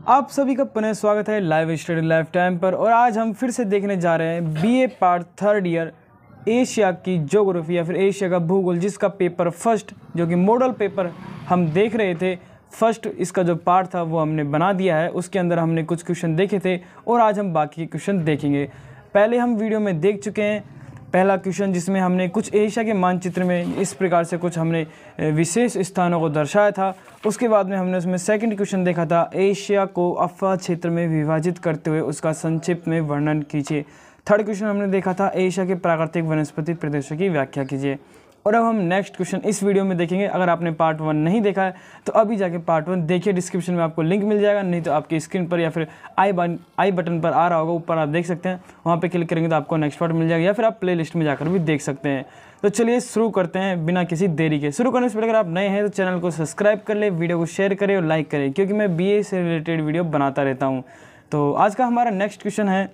आप सभी का पुनः स्वागत है लाइव स्टडी लाइफ टाइम पर। और आज हम फिर से देखने जा रहे हैं BA part third year Asia की ज्योग्राफी या फिर एशिया का भूगोल, जिसका पेपर फर्स्ट जो कि मॉडल पेपर हम देख रहे थे। फर्स्ट इसका जो पार्ट था वो हमने बना दिया है, उसके अंदर हमने कुछ क्वेश्चन देखे थे और आज हम बाकी के क्वेश्चन देखेंगे। पहले हम वीडियो में देख चुके हैं पहला क्वेश्चन, जिसमें हमने कुछ एशिया के मानचित्र में इस प्रकार से कुछ हमने विशेष स्थानों को दर्शाया था। उसके बाद में हमने उसमें सेकंड क्वेश्चन देखा था, एशिया को अफवाह क्षेत्र में विभाजित करते हुए उसका संक्षिप्त में वर्णन कीजिए। थर्ड क्वेश्चन हमने देखा था, एशिया के प्राकृतिक वनस्पति प्रदेशों की व्याख्या कीजिए। और अब हम नेक्स्ट क्वेश्चन इस वीडियो में देखेंगे। अगर आपने पार्ट 1 नहीं देखा है तो अभी जाके पार्ट 1 देखिए, डिस्क्रिप्शन में आपको लिंक मिल जाएगा, नहीं तो आपकी स्क्रीन पर या फिर आई बटन पर आ रहा होगा, ऊपर आप देख सकते हैं, वहाँ पे क्लिक करेंगे तो आपको नेक्स्ट पार्ट मिल जाएगा, या फिर आप प्लेलिस्ट में जाकर भी देख सकते हैं। तो चलिए शुरू करते हैं बिना किसी देरी के। शुरू करने से पहले अगर आप नए हैं तो चैनल को सब्सक्राइब कर ले, वीडियो को शेयर करें और लाइक करें, क्योंकि मैं बीए से रिलेटेड वीडियो बनाता रहता हूँ। तो आज का हमारा नेक्स्ट क्वेश्चन है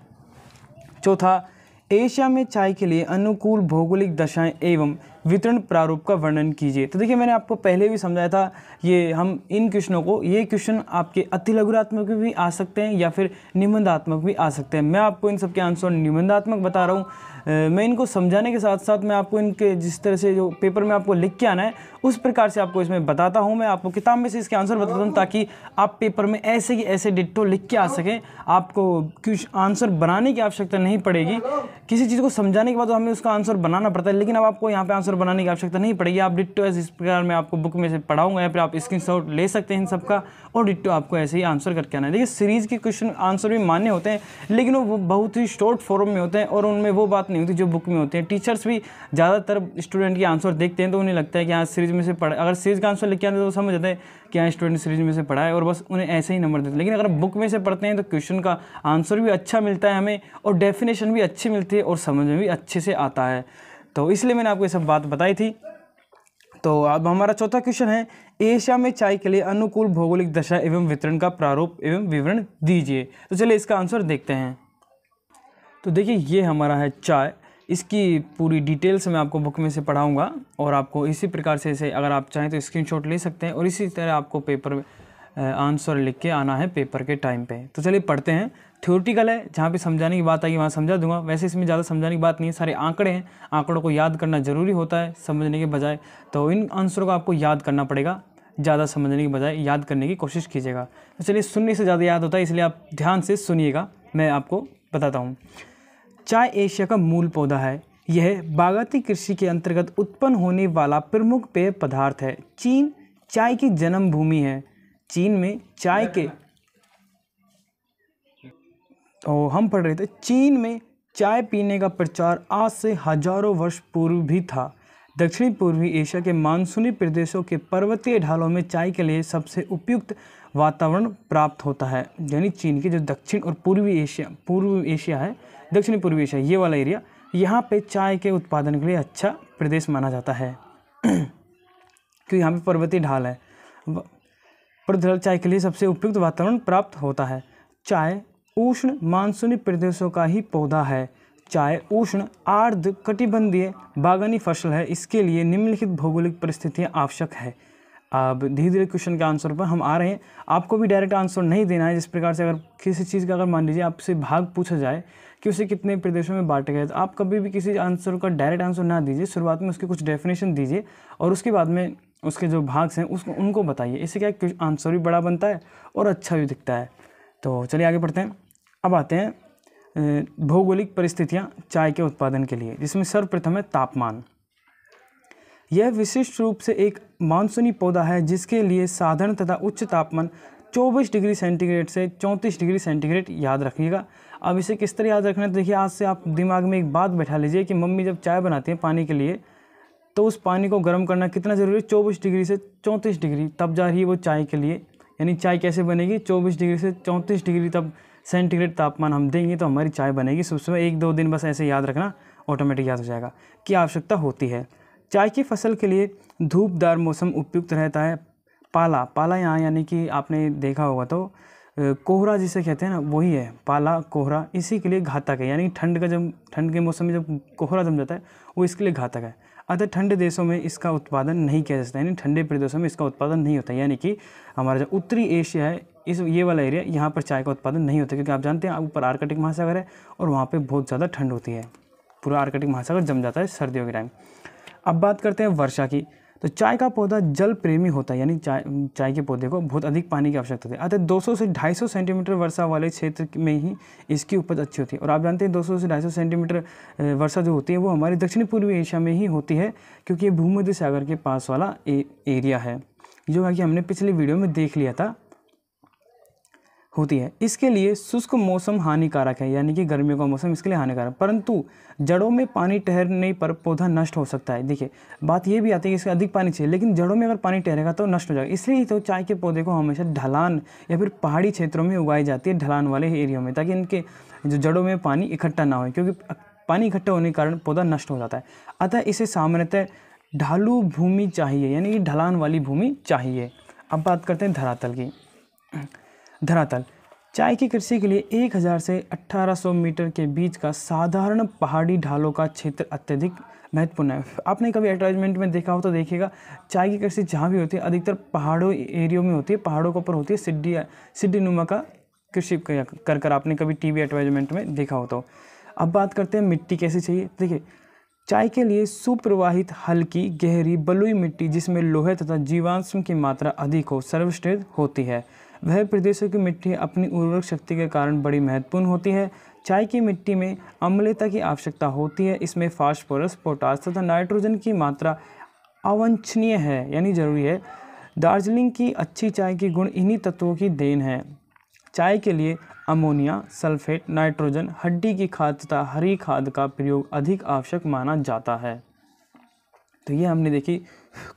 चौथा, एशिया में चाय के लिए अनुकूल भौगोलिक दशाएं एवं वितरण प्रारूप का वर्णन कीजिए। तो देखिए, मैंने आपको पहले भी समझाया था, ये हम इन क्वेश्चनों को, ये क्वेश्चन आपके अतिलघुरात्मक भी आ सकते हैं या फिर निबंधात्मक भी आ सकते हैं। मैं आपको इन सब के आंसर निबंधात्मक बता रहा हूँ। मैं इनको समझाने के साथ साथ मैं आपको इनके जिस तरह से जो पेपर में आपको लिख के आना है उस प्रकार से आपको इसमें बताता हूँ। मैं आपको किताब में से इसके आंसर बताता हूँ ताकि आप पेपर में ऐसे की ऐसे डिट्टो लिख के आ सकें। आपको आंसर बनाने की आवश्यकता नहीं पड़ेगी। किसी चीज़ को समझाने के बाद तो हमें उसका आंसर बनाना पड़ता है, लेकिन अब आपको यहाँ पे आंसर बनाने की आवश्यकता नहीं पड़ेगी। आप डिट्टो इस प्रकार मैं आपको बुक में से पढ़ाऊंगा या फिर आप स्क्रीनशॉट ले सकते हैं इन सबका, और डिट्टो आपको ऐसे ही आंसर करके आना है। देखिए, सीरीज़ के क्वेश्चन आंसर भी मान्य होते हैं, लेकिन वो बहुत ही शॉर्ट फॉर्म में होते हैं और उनमें वो बात नहीं होती जो बुक में होते हैं। टीचर्स भी ज़्यादातर स्टूडेंट के आंसर देखते हैं तो उन्हें लगता है कि हाँ सीरीज़ में से पढ़ा, अगर सीरीज़ का आंसर लिख के आते तो समझ जाते हैं कि हाँ स्टूडेंट सीरीज में से पढ़ा है और बस उन्हें ऐसे ही नंबर देते हैं। लेकिन अगर बुक में से पढ़ते हैं तो क्वेश्चन का आंसर भी अच्छा मिलता है हमें, और डेफिनेशन भी अच्छी मिलती है और समझ में भी अच्छे से आता है। तो इसलिए मैंने आपको ये सब बात बताई थी। तो अब हमारा चौथा क्वेश्चन है, एशिया में चाय के लिए अनुकूल भौगोलिक दशा एवं वितरण का प्रारूप एवं विवरण दीजिए। तो चलिए इसका आंसर देखते हैं। तो देखिए, ये हमारा है चाय, इसकी पूरी डिटेल्स मैं आपको बुक में से पढ़ाऊंगा और आपको इसी प्रकार से इसे अगर आप चाहें तो स्क्रीनशॉट ले सकते हैं और इसी तरह आपको पेपर में आंसर लिख के आना है पेपर के टाइम पे। तो चलिए पढ़ते हैं। थ्योरेटिकल है, जहाँ पे समझाने की बात आएगी वहाँ समझा दूंगा। वैसे इसमें ज़्यादा समझाने की बात नहीं है, सारे आंकड़े हैं, आंकड़ों को याद करना ज़रूरी होता है समझने के बजाय। तो इन आंसरों को आपको याद करना पड़ेगा, ज़्यादा समझने की बजाय याद करने की कोशिश कीजिएगा। तो चलिए, सुनने से ज़्यादा याद होता है, इसलिए आप ध्यान से सुनिएगा, मैं आपको बताता हूँ। चाय एशिया का मूल पौधा है। यह बागायती कृषि के अंतर्गत उत्पन्न होने वाला प्रमुख पेय पदार्थ है। चीन चाय की जन्मभूमि है। चीन में चाय के हम पढ़ रहे थे, चीन में चाय पीने का प्रचार आज से हजारों वर्ष पूर्व भी था। दक्षिणी पूर्वी एशिया के मानसूनी प्रदेशों के पर्वतीय ढालों में चाय के लिए सबसे उपयुक्त वातावरण प्राप्त होता है। यानी चीन के जो दक्षिण और पूर्व एशिया है, दक्षिणी पूर्वी एशिया, ये वाला एरिया, यहाँ पे चाय के उत्पादन के लिए अच्छा प्रदेश माना जाता है क्योंकि यहाँ पे पर्वतीय ढाल है। पर्वतीय चाय के लिए सबसे उपयुक्त वातावरण प्राप्त होता है। चाय उष्ण मानसूनी प्रदेशों का ही पौधा है। चाय उष्ण आर्द्र कटिबंधीय बागानी फसल है। इसके लिए निम्नलिखित भौगोलिक परिस्थितियाँ आवश्यक है। अब धीरे धीरे क्वेश्चन के आंसर पर हम आ रहे हैं। आपको भी डायरेक्ट आंसर नहीं देना है। जिस प्रकार से अगर किसी चीज़ का, अगर मान लीजिए आपसे भाग पूछा जाए कि उसे कितने प्रदेशों में बांटे गए, तो आप कभी भी किसी आंसर का डायरेक्ट आंसर ना दीजिए। शुरुआत में उसकी कुछ डेफिनेशन दीजिए और उसके बाद में उसके जो भाग हैं उसको उनको बताइए। इससे क्या है, आंसर भी बड़ा बनता है और अच्छा भी दिखता है। तो चलिए आगे बढ़ते हैं। अब आते हैं भौगोलिक परिस्थितियाँ चाय के उत्पादन के लिए, जिसमें सर्वप्रथम है तापमान। यह विशिष्ट रूप से एक मानसूनी पौधा है जिसके लिए साधारण तथा उच्च तापमान 24 डिग्री सेंटीग्रेड से 34 डिग्री सेंटीग्रेड याद रखिएगा। अब इसे किस तरह याद रखना है, तो देखिए, आज से आप दिमाग में एक बात बैठा लीजिए कि मम्मी जब चाय बनाती हैं पानी के लिए, तो उस पानी को गर्म करना कितना ज़रूरी है, 24 डिग्री से 34 डिग्री, तब जा रही है वो चाय के लिए। यानी चाय कैसे बनेगी, 24 डिग्री से 34 डिग्री तब सेंटीग्रेड तापमान हम देंगे तो हमारी चाय बनेगी। सुबह 1-2 दिन बस ऐसे याद रखना, ऑटोमेटिक याद हो जाएगा। की आवश्यकता होती है चाय की फसल के लिए, धूपदार मौसम उपयुक्त रहता है। पाला यहाँ यानी कि आपने देखा होगा तो कोहरा जिसे कहते हैं ना, वही है पाला कोहरा, इसी के लिए घातक है। यानी ठंड के मौसम में जब कोहरा जम जाता है वो इसके लिए घातक है। अतः ठंडे देशों में इसका उत्पादन नहीं किया जा सकता, यानी ठंडे प्रदेशों में इसका उत्पादन नहीं होता। यानी कि हमारा जो उत्तरी एशिया है ये वाला एरिया, यहाँ पर चाय का उत्पादन नहीं होता, क्योंकि आप जानते हैं ऊपर आर्कटिक महासागर है और वहाँ पे बहुत ज़्यादा ठंड होती है, पूरा आर्कटिक महासागर जम जाता है सर्दियों के टाइम। अब बात करते हैं वर्षा की। तो चाय का पौधा जल प्रेमी होता है, यानी चाय के पौधे को बहुत अधिक पानी की आवश्यकता होती है। अतः 200 से 250 सेंटीमीटर वर्षा वाले क्षेत्र में ही इसकी उपज अच्छी होती है। और आप जानते हैं 200 से 250 सेंटीमीटर वर्षा जो होती है वो हमारे दक्षिणी पूर्वी एशिया में ही होती है, क्योंकि ये भूमध्य सागर के पास वाला एरिया है, जो है कि हमने पिछली वीडियो में देख लिया था, होती है। इसके लिए शुष्क मौसम हानिकारक है, यानी कि गर्मियों का मौसम इसके लिए हानिकारक, परंतु जड़ों में पानी ठहरने पर पौधा नष्ट हो सकता है। देखिए बात ये भी आती है कि इसके अधिक पानी चाहिए, लेकिन जड़ों में अगर पानी ठहरेगा तो नष्ट हो जाएगा। इसलिए तो चाय के पौधे को हमेशा ढलान या फिर पहाड़ी क्षेत्रों में उगाई जाती है, ढलान वाले एरिया में, ताकि इनके जो जड़ों में पानी इकट्ठा ना हो, क्योंकि पानी इकट्ठा होने के कारण पौधा नष्ट हो जाता है। अतः इसे सामान्यतः ढालू भूमि चाहिए, यानी कि ढलान वाली भूमि चाहिए। अब बात करते हैं धरातल की। धरातल चाय की कृषि के लिए 1000 से 1800 मीटर के बीच का साधारण पहाड़ी ढालों का क्षेत्र अत्यधिक महत्वपूर्ण है। आपने कभी एडवर्टाइजमेंट में देखा हो तो देखिएगा, चाय की कृषि जहाँ भी होती है अधिकतर पहाड़ों एरियो में होती है, पहाड़ों के ऊपर होती है, सिड्डी नुमा का कृषि कर आपने कभी टीवी एडवर्टाइजमेंट में देखा हो तो। अब बात करते हैं मिट्टी कैसी चाहिए। देखिए चाय के लिए सुप्रवाहित हल्की गहरी बलुई मिट्टी जिसमें लोहे तथा जीवाश्म की मात्रा अधिक हो सर्वश्रेष्ठ होती है। वह प्रदेशों की मिट्टी अपनी उर्वरक शक्ति के कारण बड़ी महत्वपूर्ण होती है। चाय की मिट्टी में अम्लता की आवश्यकता होती है। इसमें फास्फोरस, पोटास तथा नाइट्रोजन की मात्रा अवांछनीय है, यानी जरूरी है। दार्जिलिंग की अच्छी चाय के गुण इन्हीं तत्वों की देन है। चाय के लिए अमोनिया, सल्फेट, नाइट्रोजन, हड्डी की खाद तथा हरी खाद का प्रयोग अधिक आवश्यक माना जाता है। तो ये हमने देखी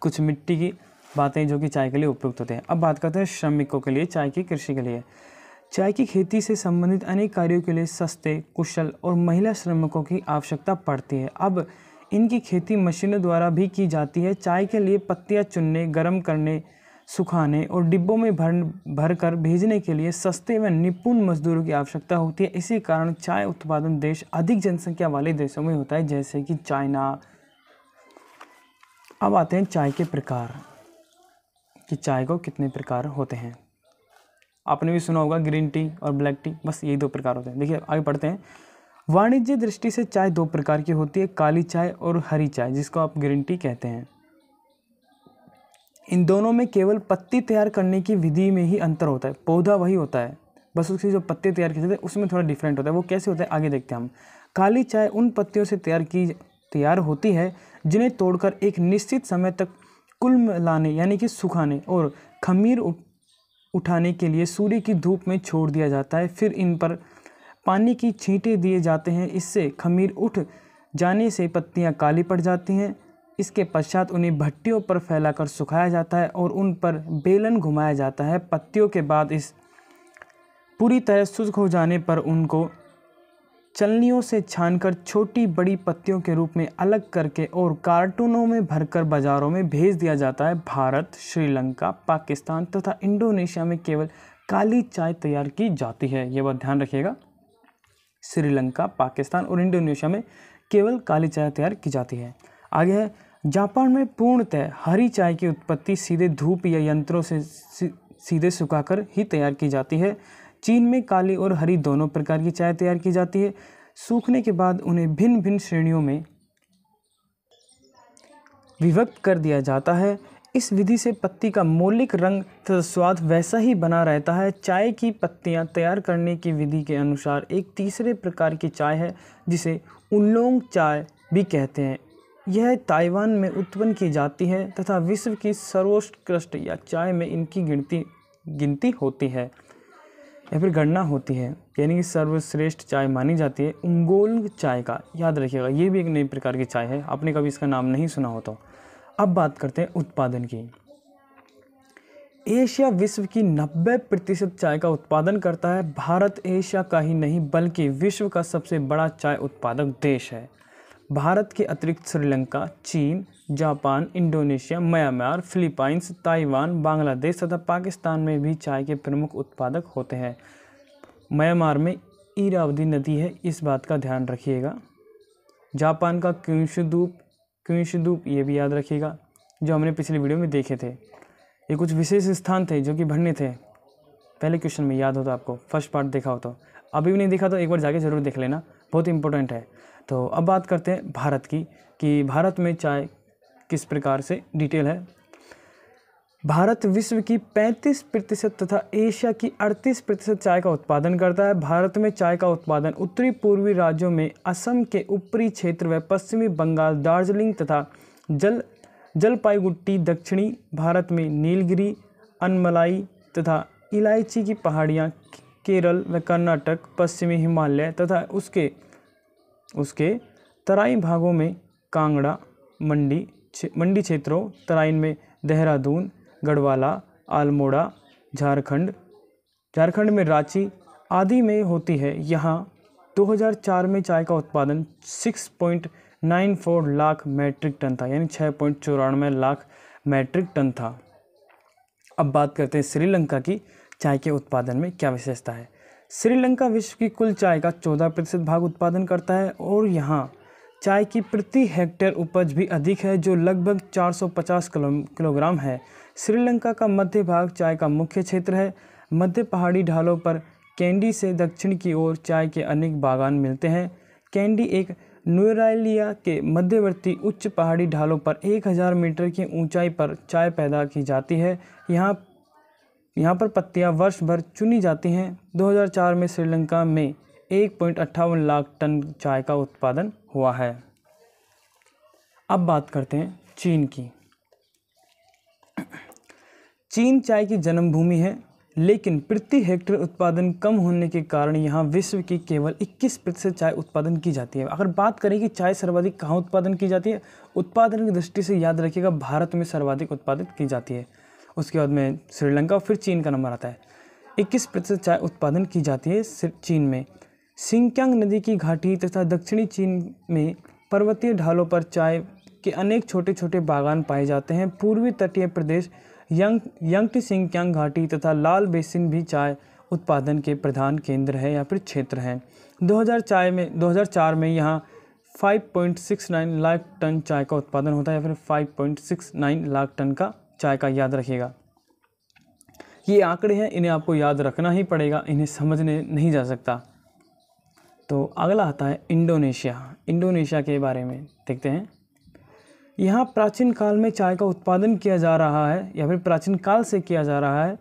कुछ मिट्टी की बातें जो कि चाय के लिए उपयुक्त होते हैं। अब बात करते हैं श्रमिकों के लिए चाय की कृषि के लिए। चाय की खेती से संबंधित अनेक कार्यों के लिए सस्ते, कुशल और महिला श्रमिकों की आवश्यकता पड़ती है। अब इनकी खेती मशीनों द्वारा भी की जाती है। चाय के लिए पत्तियां चुनने, गर्म करने, सुखाने और डिब्बों में भर कर भेजने के लिए सस्ते व निपुण मजदूरों की आवश्यकता होती है। इसी कारण चाय उत्पादन देश अधिक जनसंख्या वाले देशों में होता है, जैसे कि चाइना। अब आते हैं चाय के प्रकार, कि चाय को कितने प्रकार होते हैं। आपने भी सुना होगा ग्रीन टी और ब्लैक टी, बस यही 2 प्रकार होते हैं। देखिए आगे पढ़ते हैं। वाणिज्य दृष्टि से चाय 2 प्रकार की होती है, काली चाय और हरी चाय, जिसको आप ग्रीन टी कहते हैं। इन दोनों में केवल पत्ती तैयार करने की विधि में ही अंतर होता है, पौधा वही होता है, बस उसकी जो पत्ते तैयार किए जाते हैं उसमें थोड़ा डिफरेंट होता है। वो कैसे होता है आगे देखते हैं हम। काली चाय उन पत्तियों से तैयार होती है जिन्हें तोड़कर एक निश्चित समय तक कुल लाने, यानी कि सुखाने और खमीर उठाने के लिए सूर्य की धूप में छोड़ दिया जाता है। फिर इन पर पानी की छींटे दिए जाते हैं। इससे खमीर उठ जाने से पत्तियां काली पड़ जाती हैं। इसके पश्चात उन्हें भट्टियों पर फैलाकर सुखाया जाता है और उन पर बेलन घुमाया जाता है। पत्तियों के बाद इस पूरी तरह शुष्क हो जाने पर उनको चलनियों से छानकर छोटी बड़ी पत्तियों के रूप में अलग करके और कार्टूनों में भरकर बाजारों में भेज दिया जाता है। भारत, श्रीलंका, पाकिस्तान तथा इंडोनेशिया में केवल काली चाय तैयार की जाती है। ये बात ध्यान रखिएगा, श्रीलंका, पाकिस्तान और इंडोनेशिया में केवल काली चाय तैयार की जाती है। आगे है, जापान में पूर्णतः हरी चाय की उत्पत्ति सीधे धूप या यंत्रों से सीधे सुखाकर ही तैयार की जाती है। चीन में काली और हरी दोनों प्रकार की चाय तैयार की जाती है। सूखने के बाद उन्हें भिन्न भिन्न श्रेणियों में विभक्त कर दिया जाता है। इस विधि से पत्ती का मौलिक रंग तथा स्वाद वैसा ही बना रहता है। चाय की पत्तियां तैयार करने की विधि के अनुसार एक तीसरे प्रकार की चाय है जिसे उलोंग चाय भी कहते हैं। यह ताइवान में उत्पन्न की जाती है तथा विश्व की सर्वोत्कृष्ट या चाय में इनकी गिनती होती है या फिर गणना होती है, यानी कि सर्वश्रेष्ठ चाय मानी जाती है। उंगोल्ग चाय का याद रखिएगा, ये भी एक नई प्रकार की चाय है, आपने कभी इसका नाम नहीं सुना हो तो। अब बात करते हैं उत्पादन की। एशिया विश्व की 90% चाय का उत्पादन करता है। भारत एशिया का ही नहीं बल्कि विश्व का सबसे बड़ा चाय उत्पादक देश है। भारत के अतिरिक्त श्रीलंका, चीन, Japan, Indonesia, Myanmar, Philippines, Taiwan, Bangladesh तथा पाकिस्तान में भी चाय के प्रमुख उत्पादक होते हैं। म्यांमार में इरावदी नदी है, इस बात का ध्यान रखिएगा। जापान का क्यूशुदूप ये भी याद रखिएगा, जो हमने पिछली वीडियो में देखे थे। ये कुछ विशेष स्थान थे जो कि भरने थे। पहले क्वेश्चन में याद हो तो आपको, फर्स्ट पार्ट देखा हो तो, अभी भी नहीं देखा तो एक बार जाके ज़रूर देख लेना, बहुत इंपॉर्टेंट है। तो अब बात करते हैं भारत की, कि भारत में चाय किस प्रकार से डिटेल है। भारत विश्व की 35% तथा एशिया की 38% चाय का उत्पादन करता है। भारत में चाय का उत्पादन उत्तरी पूर्वी राज्यों में असम के ऊपरी क्षेत्र व पश्चिमी बंगाल, दार्जिलिंग तथा जलपाईगुड़ी, दक्षिणी भारत में नीलगिरी, अनमलाई तथा इलायची की पहाड़ियाँ, केरल व कर्नाटक, पश्चिमी हिमालय तथा उसके तराई भागों में कांगड़ा, मंडी क्षेत्रों, तराइन में देहरादून, गढ़वाला, अल्मोड़ा, झारखंड में रांची आदि में होती है। यहाँ 2004 में चाय का उत्पादन 6.94 लाख मैट्रिक टन था, यानी 6.94 लाख मैट्रिक टन था। अब बात करते हैं श्रीलंका की चाय के उत्पादन में क्या विशेषता है। श्रीलंका विश्व की कुल चाय का 14% भाग उत्पादन करता है और यहाँ चाय की प्रति हेक्टेयर उपज भी अधिक है, जो लगभग 450 किलोग्राम है। श्रीलंका का मध्य भाग चाय का मुख्य क्षेत्र है। मध्य पहाड़ी ढालों पर कैंडी से दक्षिण की ओर चाय के अनेक बागान मिलते हैं। कैंडी एक नुएरालिया के मध्यवर्ती उच्च पहाड़ी ढालों पर 1000 मीटर की ऊंचाई पर चाय पैदा की जाती है। यहाँ पर पत्तियाँ वर्ष भर चुनी जाती हैं। 2004 में श्रीलंका में 1.58 लाख टन चाय का उत्पादन हुआ है। अब बात करते हैं चीन की। चीन चाय की जन्मभूमि है, लेकिन प्रति हेक्टेयर उत्पादन कम होने के कारण यहाँ विश्व की केवल 21% चाय उत्पादन की जाती है। अगर बात करें कि चाय सर्वाधिक कहाँ उत्पादन की जाती है, उत्पादन की दृष्टि से याद रखिएगा भारत में सर्वाधिक उत्पादित की जाती है। उसके बाद में श्रीलंका और फिर चीन का नंबर आता है। 21% चाय उत्पादन की जाती है चीन में। सिंकियांग नदी की घाटी तथा दक्षिणी चीन में पर्वतीय ढालों पर चाय के अनेक छोटे छोटे बागान पाए जाते हैं। पूर्वी तटीय प्रदेश यांगटी सिंकियांग घाटी तथा लाल बेसिन भी चाय उत्पादन के प्रधान केंद्र है या फिर क्षेत्र हैं। 2004 में यहाँ 5.69 लाख टन चाय का उत्पादन होता है, या फिर 5.69 लाख टन का चाय का, याद रखिएगा। ये आंकड़े हैं, इन्हें आपको याद रखना ही पड़ेगा, इन्हें समझने नहीं जा सकता। तो अगला आता है इंडोनेशिया के बारे में देखते हैं। यहाँ प्राचीन काल में चाय का उत्पादन किया जा रहा है, या फिर प्राचीन काल से किया जा रहा है।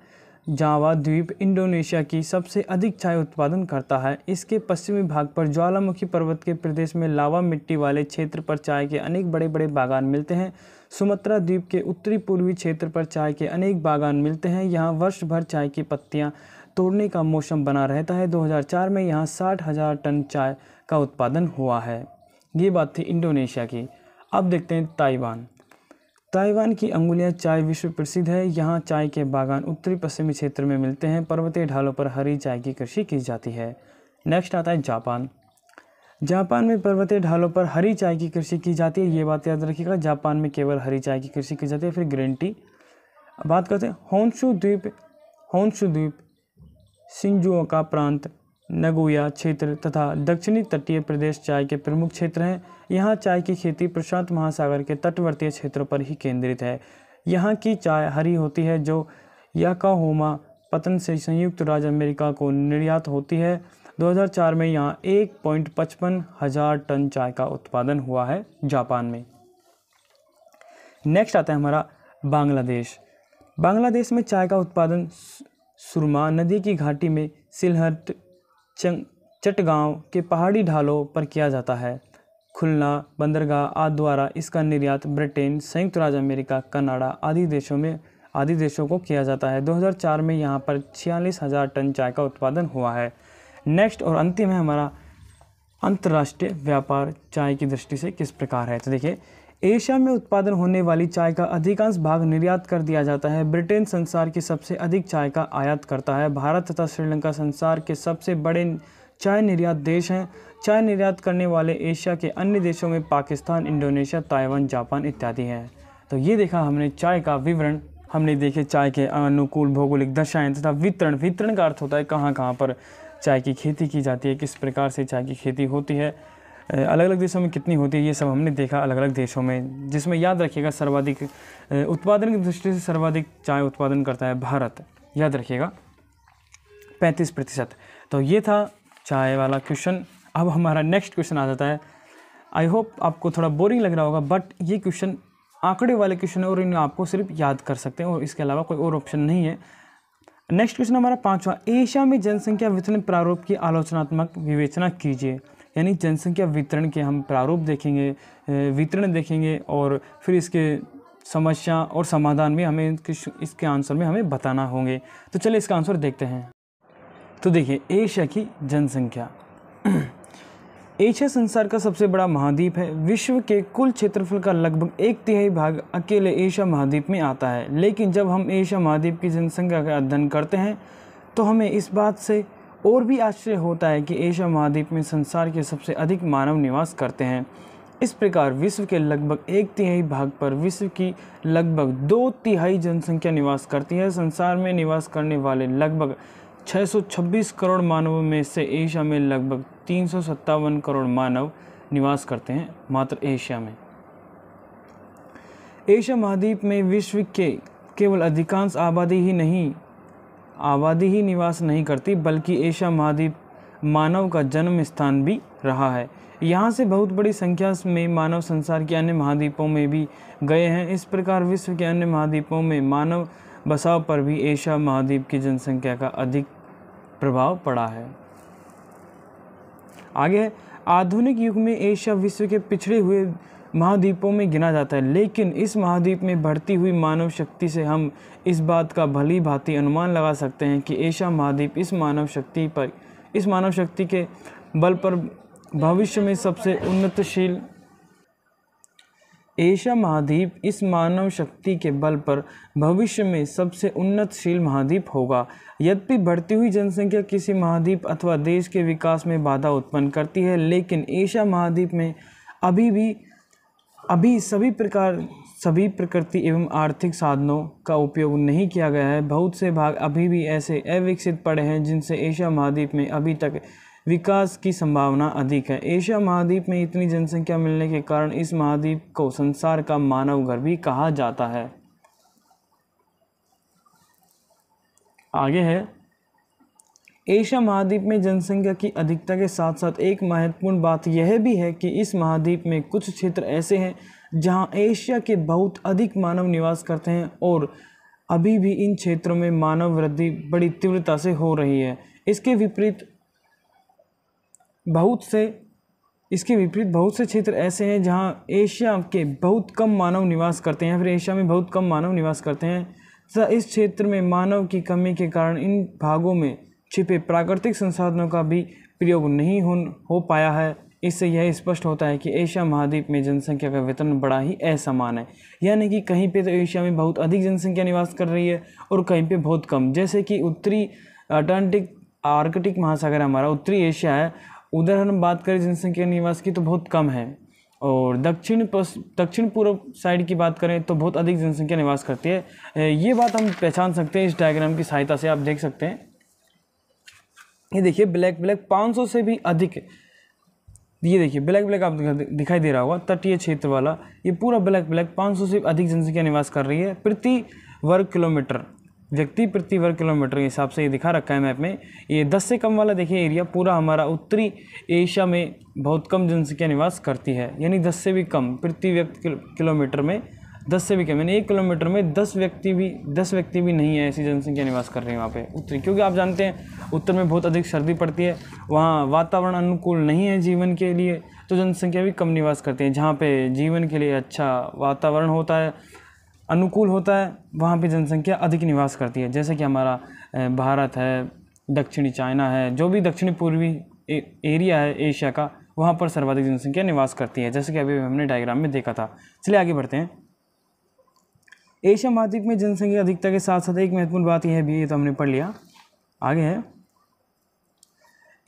जावा द्वीप इंडोनेशिया की सबसे अधिक चाय उत्पादन करता है। इसके पश्चिमी भाग पर ज्वालामुखी पर्वत के प्रदेश में लावा मिट्टी वाले क्षेत्र पर चाय के अनेक बड़े बड़े बागान मिलते हैं। सुमात्रा द्वीप के उत्तरी पूर्वी क्षेत्र पर चाय के अनेक बागान मिलते हैं। यहाँ वर्ष भर चाय की पत्तियाँ तोड़ने का मौसम बना रहता है। 2004 में यहाँ 60,000 टन चाय का उत्पादन हुआ है। ये बात थी इंडोनेशिया की। अब देखते हैं ताइवान की अंगुलियां चाय विश्व प्रसिद्ध है। यहाँ चाय के बागान उत्तरी पश्चिमी क्षेत्र में मिलते हैं। पर्वतीय ढालों पर हरी चाय की कृषि की जाती है। नेक्स्ट आता है जापान में पर्वतीय ढालों पर हरी चाय की कृषि की जाती है। ये बात याद रखिएगा, जापान में केवल हरी चाय की कृषि की जाती है। फिर ग्रीन टी। बात करते हैं होन्शु द्वीप शिंजुओका प्रांत, नगोया क्षेत्र तथा दक्षिणी तटीय प्रदेश चाय के प्रमुख क्षेत्र हैं। यहाँ चाय की खेती प्रशांत महासागर के तटवर्तीय क्षेत्रों पर ही केंद्रित है। यहाँ की चाय हरी होती है, जो याकाहोमा पतन से संयुक्त राज्य अमेरिका को निर्यात होती है। 2004 में यहाँ 1.55 हजार टन चाय का उत्पादन हुआ है जापान में। नेक्स्ट आता है हमारा बांग्लादेश में चाय का उत्पादन सुरमा नदी की घाटी में सिलहट, चटगांव के पहाड़ी ढालों पर किया जाता है। खुलना, बंदरगाह आदि द्वारा इसका निर्यात ब्रिटेन, संयुक्त राज्य अमेरिका, कनाडा आदि देशों को किया जाता है। 2004 में यहाँ पर 46,000 टन चाय का उत्पादन हुआ है। नेक्स्ट और अंतिम है हमारा अंतर्राष्ट्रीय व्यापार चाय की दृष्टि से किस प्रकार है। तो देखिए, एशिया में उत्पादन होने वाली चाय का अधिकांश भाग निर्यात कर दिया जाता है। ब्रिटेन संसार की सबसे अधिक चाय का आयात करता है। भारत तथा श्रीलंका संसार के सबसे बड़े चाय निर्यात देश हैं। चाय निर्यात करने वाले एशिया के अन्य देशों में पाकिस्तान, इंडोनेशिया, ताइवान, जापान इत्यादि हैं। तो ये देखा हमने चाय का विवरण। हमने देखे चाय के अनुकूल भौगोलिक दशाएं तथा वितरण का अर्थ होता है कहाँ कहाँ पर चाय की खेती की जाती है, किस प्रकार से चाय की खेती होती है, अलग अलग देशों में कितनी होती है, ये सब हमने देखा अलग अलग देशों में। जिसमें याद रखिएगा सर्वाधिक उत्पादन की दृष्टि से सर्वाधिक चाय उत्पादन करता है भारत, याद रखिएगा। 35%। तो ये था चाय वाला क्वेश्चन। अब हमारा नेक्स्ट क्वेश्चन आ जाता है। आई होप आपको थोड़ा बोरिंग लग रहा होगा, बट ये क्वेश्चन आंकड़े वाले क्वेश्चन है और इन्हें आपको सिर्फ याद कर सकते हैं और इसके अलावा कोई और ऑप्शन नहीं है। नेक्स्ट क्वेश्चन हमारा 5वां, एशिया में जनसंख्या वितरण प्रारूप की आलोचनात्मक विवेचना कीजिए। यानी जनसंख्या वितरण के हम प्रारूप देखेंगे, वितरण देखेंगे और फिर इसके समस्या और समाधान भी हमें इसके आंसर में हमें बताना होंगे। तो चलिए इसका आंसर देखते हैं। तो देखिए, एशिया की जनसंख्या। एशिया संसार का सबसे बड़ा महाद्वीप है। विश्व के कुल क्षेत्रफल का लगभग 1/3 भाग अकेले एशिया महाद्वीप में आता है। लेकिन जब हम एशिया महाद्वीप की जनसंख्या का अध्ययन करते हैं तो हमें इस बात से और भी आश्चर्य होता है कि एशिया महाद्वीप में संसार के सबसे अधिक मानव निवास करते हैं। इस प्रकार विश्व के लगभग 1/3 भाग पर विश्व की लगभग 2/3 जनसंख्या निवास करती है। संसार में निवास करने वाले लगभग 626 करोड़ मानवों में से एशिया में लगभग 357 करोड़ मानव निवास करते हैं, मात्र एशिया में। एशिया महाद्वीप में विश्व के केवल अधिकांश आबादी ही निवास नहीं करती, बल्कि एशिया महाद्वीप मानव का जन्म स्थान भी रहा है। यहाँ से बहुत बड़ी संख्या में मानव संसार के अन्य महाद्वीपों में भी गए हैं। इस प्रकार विश्व के अन्य महाद्वीपों में मानव बसाव पर भी एशिया महाद्वीप की जनसंख्या का अधिक प्रभाव पड़ा है। आगे है, आधुनिक युग में एशिया विश्व के पिछड़े हुए महाद्वीपों में गिना जाता है, लेकिन इस महाद्वीप में बढ़ती हुई मानव शक्ति से हम इस बात का भली भांति अनुमान लगा सकते हैं कि एशिया महाद्वीप इस मानव शक्ति के बल पर भविष्य में सबसे उन्नतशील महाद्वीप होगा। यद्यपि बढ़ती हुई जनसंख्या किसी महाद्वीप अथवा देश के विकास में बाधा उत्पन्न करती है, लेकिन एशिया महाद्वीप में अभी सभी प्रकृति एवं आर्थिक साधनों का उपयोग नहीं किया गया है। बहुत से भाग अभी भी ऐसे अविकसित पड़े हैं जिनसे एशिया महाद्वीप में अभी तक विकास की संभावना अधिक है। एशिया महाद्वीप में इतनी जनसंख्या मिलने के कारण इस महाद्वीप को संसार का मानव घर भी कहा जाता है। आगे है, एशिया महाद्वीप में जनसंख्या की अधिकता के साथ साथ एक महत्वपूर्ण बात यह भी है कि इस महाद्वीप में कुछ क्षेत्र ऐसे हैं जहां एशिया के बहुत अधिक मानव निवास करते हैं और अभी भी इन क्षेत्रों में मानव वृद्धि बड़ी तीव्रता से हो रही है। इसके विपरीत बहुत से क्षेत्र ऐसे हैं जहां एशिया के बहुत कम मानव निवास करते हैं, फिर एशिया में बहुत कम मानव निवास करते हैं तथा इस क्षेत्र में मानव की कमी के कारण इन भागों में छिपे प्राकृतिक संसाधनों का भी प्रयोग नहीं हो पाया है। इससे यह स्पष्ट होता है कि एशिया महाद्वीप में जनसंख्या का वितरण बड़ा ही असमान है। यानी कि कहीं पे तो एशिया में बहुत अधिक जनसंख्या निवास कर रही है और कहीं पे बहुत कम। जैसे कि उत्तरी आर्कटिक महासागर हमारा उत्तरी एशिया है, उधर हम बात करें जनसंख्या निवास की तो बहुत कम है, और दक्षिण पूर्व साइड की बात करें तो बहुत अधिक जनसंख्या निवास करती है। ये बात हम पहचान सकते हैं इस डायग्राम की सहायता से। आप देख सकते हैं, ये देखिए ब्लैक 500 से भी अधिक, ये देखिए ब्लैक आप दिखाई दे रहा होगा, तटीय क्षेत्र वाला, ये पूरा ब्लैक 500 से अधिक जनसंख्या निवास कर रही है प्रति वर्ग किलोमीटर, व्यक्ति प्रति वर्ग किलोमीटर के हिसाब से ये दिखा रखा है मैप में। ये 10 से कम वाला देखिए एरिया पूरा हमारा उत्तरी एशिया में बहुत कम जनसंख्या निवास करती है, यानी 10 से भी कम प्रति व्यक्ति किलोमीटर में 10 से भी कम, यानी 1 किलोमीटर में 10 व्यक्ति भी नहीं है ऐसी जनसंख्या निवास कर रही है वहाँ पे उत्तरी। क्योंकि आप जानते हैं उत्तर में बहुत अधिक सर्दी पड़ती है, वहाँ वातावरण अनुकूल नहीं है जीवन के लिए, तो जनसंख्या भी कम निवास करती है। जहाँ पे जीवन के लिए अच्छा वातावरण होता है, अनुकूल होता है, वहाँ पे जनसंख्या अधिक निवास करती है। जैसे कि हमारा भारत है, दक्षिणी चाइना है, जो भी दक्षिणी पूर्वी एरिया है एशिया का, वहाँ पर सर्वाधिक जनसंख्या निवास करती है, जैसे कि अभी हमने डायग्राम में देखा था। चलिए आगे बढ़ते हैं। एशिया महाद्वीप में जनसंख्या अधिकता के साथ साथ एक महत्वपूर्ण बात यह भी, ये तो हमने पढ़ लिया। आगे है,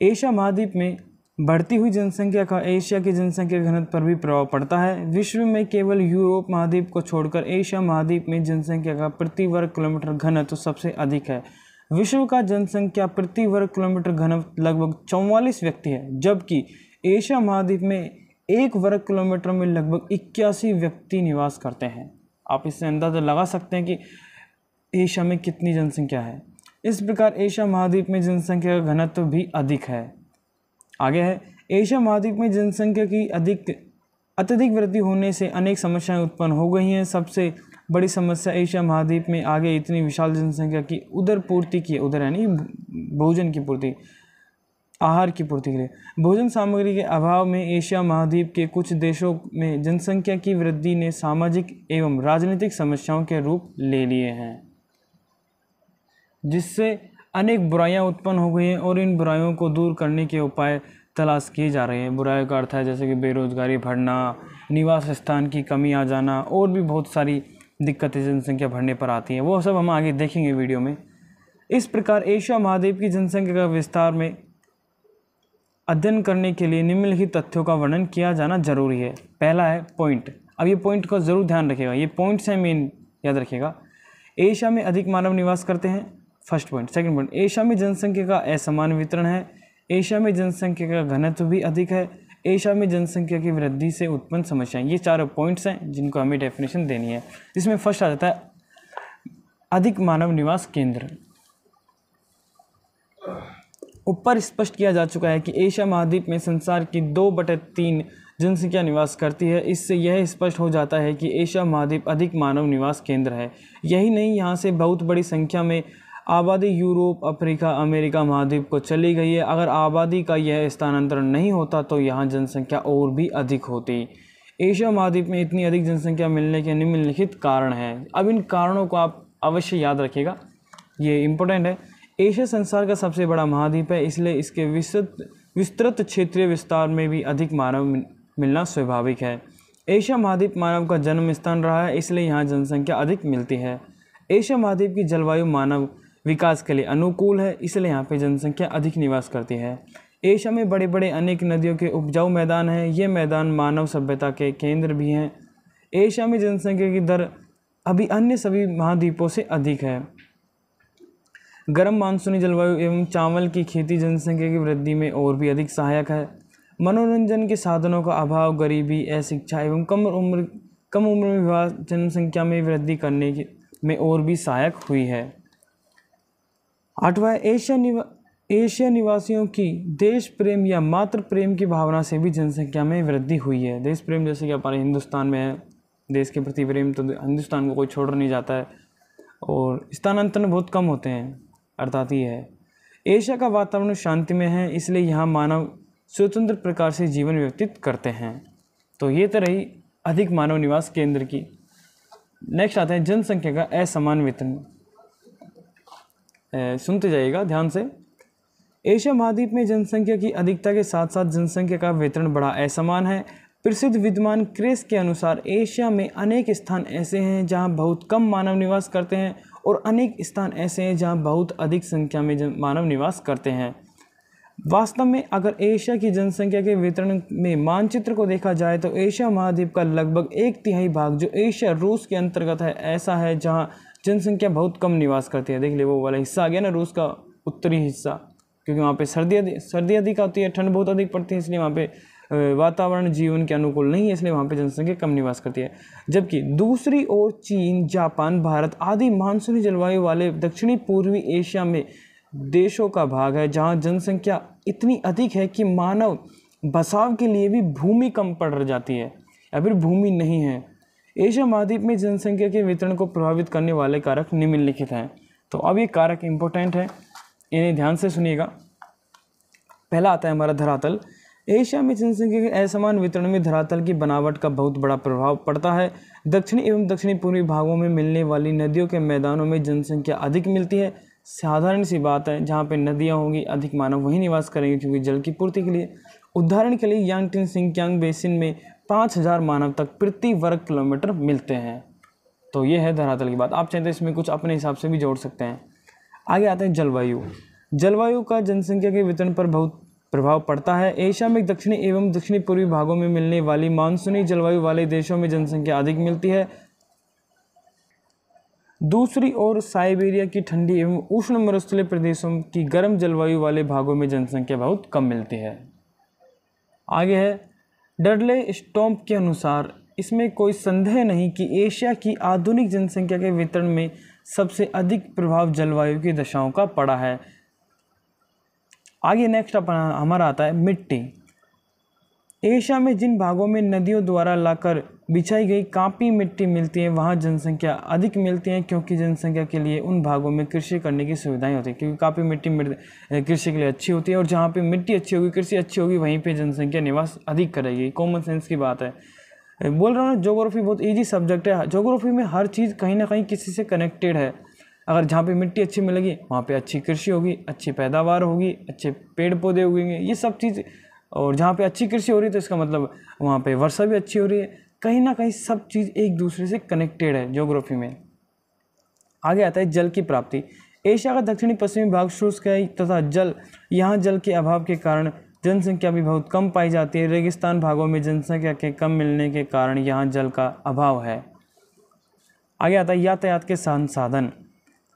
एशिया महाद्वीप में बढ़ती हुई जनसंख्या का एशिया की जनसंख्या घनत्व पर भी प्रभाव पड़ता है। विश्व में केवल यूरोप महाद्वीप को छोड़कर एशिया महाद्वीप में जनसंख्या का प्रति वर्ग किलोमीटर घनत्व सबसे अधिक है। विश्व का जनसंख्या प्रति वर्ग किलोमीटर घनत्व लगभग 44 व्यक्ति है, जबकि एशिया महाद्वीप में 1 वर्ग किलोमीटर में लगभग 81 व्यक्ति निवास करते हैं। आप इससे अंदाजा लगा सकते हैं कि एशिया में कितनी जनसंख्या है। इस प्रकार एशिया महाद्वीप में जनसंख्या का घनत्व भी अधिक है। आगे है, एशिया महाद्वीप में जनसंख्या की अत्यधिक वृद्धि होने से अनेक समस्याएं उत्पन्न हो गई हैं। सबसे बड़ी समस्या एशिया महाद्वीप में आगे इतनी विशाल जनसंख्या की उदर पूर्ति की, उदर यानी भोजन की पूर्ति, आहार की पूर्ति के लिए भोजन सामग्री के अभाव में एशिया महाद्वीप के कुछ देशों में जनसंख्या की वृद्धि ने सामाजिक एवं राजनीतिक समस्याओं के रूप ले लिए हैं, जिससे अनेक बुराइयां उत्पन्न हो गई हैं और इन बुराइयों को दूर करने के उपाय तलाश किए जा रहे हैं। बुराइयों का अर्थ है जैसे कि बेरोजगारी बढ़ना, निवास स्थान की कमी आ जाना और भी बहुत सारी दिक्कतें जनसंख्या बढ़ने पर आती हैं, वो सब हम आगे देखेंगे वीडियो में। इस प्रकार एशिया महाद्वीप की जनसंख्या का विस्तार में अध्ययन करने के लिए निम्नलिखित तथ्यों का वर्णन किया जाना जरूरी है। पहला है पॉइंट। अब ये पॉइंट को जरूर ध्यान रखिएगा, ये पॉइंट्स हैं मेन, याद रखिएगा। एशिया में अधिक मानव निवास करते हैं, first point. Second point, Asia में जनसंख्या का असमान वितरण है। एशिया में जनसंख्या का घनत्व भी अधिक है। एशिया में जनसंख्या की वृद्धि से उत्पन्न समस्याएं। ये चारों पॉइंट्स हैं जिनको हमें डेफिनेशन देनी है। इसमें फर्स्ट आ जाता है अधिक मानव निवास केंद्र। ऊपर स्पष्ट किया जा चुका है कि एशिया महाद्वीप में संसार की 2/3 जनसंख्या निवास करती है। इससे यह स्पष्ट हो जाता है कि एशिया महाद्वीप अधिक मानव निवास केंद्र है। यही नहीं, यहाँ से बहुत बड़ी संख्या में आबादी यूरोप, अफ्रीका, अमेरिका महाद्वीप को चली गई है। अगर आबादी का यह स्थानांतरण नहीं होता तो यहाँ जनसंख्या और भी अधिक होती। एशिया महाद्वीप में इतनी अधिक जनसंख्या मिलने के निम्नलिखित कारण हैं। अब इन कारणों को आप अवश्य याद रखिएगा, ये इम्पोर्टेंट है। एशिया संसार का सबसे बड़ा महाद्वीप है, इसलिए इसके विस्तृत क्षेत्रीय विस्तार में भी अधिक मानव मिलना स्वाभाविक है। एशिया महाद्वीप मानव का जन्म स्थान रहा है, इसलिए यहाँ जनसंख्या अधिक मिलती है। एशिया महाद्वीप की जलवायु मानव विकास के लिए अनुकूल है, इसलिए यहाँ पे जनसंख्या अधिक निवास करती है। एशिया में बड़े बड़े अनेक नदियों के उपजाऊ मैदान हैं, ये मैदान मानव सभ्यता के केंद्र भी हैं। एशिया में जनसंख्या की दर अभी अन्य सभी महाद्वीपों से अधिक है। गर्म मानसूनी जलवायु एवं चावल की खेती जनसंख्या की वृद्धि में और भी अधिक सहायक है। मनोरंजन के साधनों का अभाव, गरीबी, अशिक्षा एवं कम उम्र में विवाह जनसंख्या में वृद्धि करने में और भी सहायक हुई है। आठवां, एशिया निवासियों की देश प्रेम या मातृ प्रेम की भावना से भी जनसंख्या में वृद्धि हुई है। देश प्रेम जैसे कि हमारे हिंदुस्तान में है, देश के प्रति प्रेम, तो हिंदुस्तान को कोई छोड़ नहीं जाता है और स्थानांतरण बहुत कम होते हैं, अर्थात ये है। एशिया का वातावरण शांतिमय है, इसलिए यहाँ मानव स्वतंत्र प्रकार से जीवन व्यतीत करते हैं। तो ये तो रही अधिक मानव निवास केंद्र की। नेक्स्ट आता है जनसंख्या का असमान वितरण। सुनते जाइएगा ध्यान से। एशिया महाद्वीप में जनसंख्या की अधिकता के साथ साथ जनसंख्या का वितरण बड़ा असमान है। प्रसिद्ध विद्वान क्रेस के अनुसार एशिया में अनेक स्थान ऐसे हैं जहां बहुत कम मानव निवास करते हैं और अनेक स्थान ऐसे हैं जहां बहुत अधिक संख्या में मानव निवास करते हैं। वास्तव में अगर एशिया की जनसंख्या के वितरण में मानचित्र को देखा जाए तो एशिया महाद्वीप का लगभग 1/3 भाग जो एशिया रूस के अंतर्गत है ऐसा है जहां जनसंख्या बहुत कम निवास करती है। देख ले वो वाला हिस्सा आ गया ना, रूस का उत्तरी हिस्सा, क्योंकि वहाँ पे सर्दी अधिक आती है, ठंड बहुत अधिक पड़ती है, इसलिए वहाँ पे वातावरण जीवन के अनुकूल नहीं है, इसलिए वहाँ पे जनसंख्या कम निवास करती है। जबकि दूसरी ओर चीन, जापान, भारत आदि मानसूनी जलवायु वाले दक्षिणी पूर्वी एशिया में देशों का भाग है जहाँ जनसंख्या इतनी अधिक है कि मानव बसाव के लिए भी भूमि कम पड़ जाती है या फिर भूमि नहीं है। एशिया महाद्वीप में जनसंख्या के वितरण को प्रभावित करने वाले कारक निम्नलिखित हैं। तो अब ये कारक इंपॉर्टेंट है, इन्हें ध्यान से सुनिएगा। पहला आता है हमारा धरातल। एशिया में जनसंख्या के असमान वितरण में धरातल की बनावट का बहुत बड़ा प्रभाव पड़ता है। दक्षिणी एवं दक्षिणी पूर्वी भागों में मिलने वाली नदियों के मैदानों में जनसंख्या अधिक मिलती है। साधारण सी बात है, जहाँ पे नदियाँ होंगी अधिक मानव वहीं निवास करेंगे क्योंकि जल की पूर्ति के लिए। उदाहरण के लिए यांगटिंग सिंकियांग बेसिन में 5000 मानव तक प्रति वर्ग किलोमीटर मिलते हैं। तो ये है धरातल की बात। आप चाहें तो इसमें कुछ अपने हिसाब से भी जोड़ सकते हैं। आगे आते हैं जलवायु। जलवायु का जनसंख्या के वितरण पर बहुत प्रभाव पड़ता है। एशिया में दक्षिणी एवं दक्षिणी पूर्वी भागों में मिलने वाली मानसूनी जलवायु वाले देशों में जनसंख्या अधिक मिलती है। दूसरी ओर साइबेरिया की ठंडी एवं उष्ण मरुस्थलीय प्रदेशों की गर्म जलवायु वाले भागों में जनसंख्या बहुत कम मिलती है। आगे है डडले स्टोम्प के अनुसार इसमें कोई संदेह नहीं कि एशिया की आधुनिक जनसंख्या के वितरण में सबसे अधिक प्रभाव जलवायु की दशाओं का पड़ा है। आगे नेक्स्ट हमारा आता है मिट्टी। एशिया में जिन भागों में नदियों द्वारा लाकर बिछाई गई कांपी मिट्टी मिलती है वहाँ जनसंख्या अधिक मिलती है, क्योंकि जनसंख्या के लिए उन भागों में कृषि करने की सुविधाएं होती है, क्योंकि कांपी मिट्टी कृषि के लिए अच्छी होती है, और जहाँ पे मिट्टी अच्छी होगी, कृषि अच्छी होगी, वहीं पे जनसंख्या निवास अधिक करेगी। कॉमन सेंस की बात है। बोल रहा हूँ ज्योग्राफी बहुत ईजी सब्जेक्ट है। ज्योग्राफी में हर चीज़ कहीं ना कहीं किसी से कनेक्टेड है। अगर जहाँ पे मिट्टी अच्छी मिलेगी वहाँ पे अच्छी कृषि होगी, अच्छी पैदावार होगी, अच्छे पेड़ पौधे उगेंगे, ये सब चीज़। और जहाँ पे अच्छी कृषि हो रही है तो इसका मतलब वहाँ पे वर्षा भी अच्छी हो रही है। कहीं ना कहीं सब चीज़ एक दूसरे से कनेक्टेड है ज्योग्राफी में। आगे आता है जल की प्राप्ति। एशिया का दक्षिणी पश्चिमी भाग शुष्क है तथा यहाँ जल के अभाव के कारण जनसंख्या भी बहुत कम पाई जाती है। रेगिस्तान भागों में जनसंख्या के कम मिलने के कारण यहाँ जल का अभाव है। आगे आता है यातायात के साधन।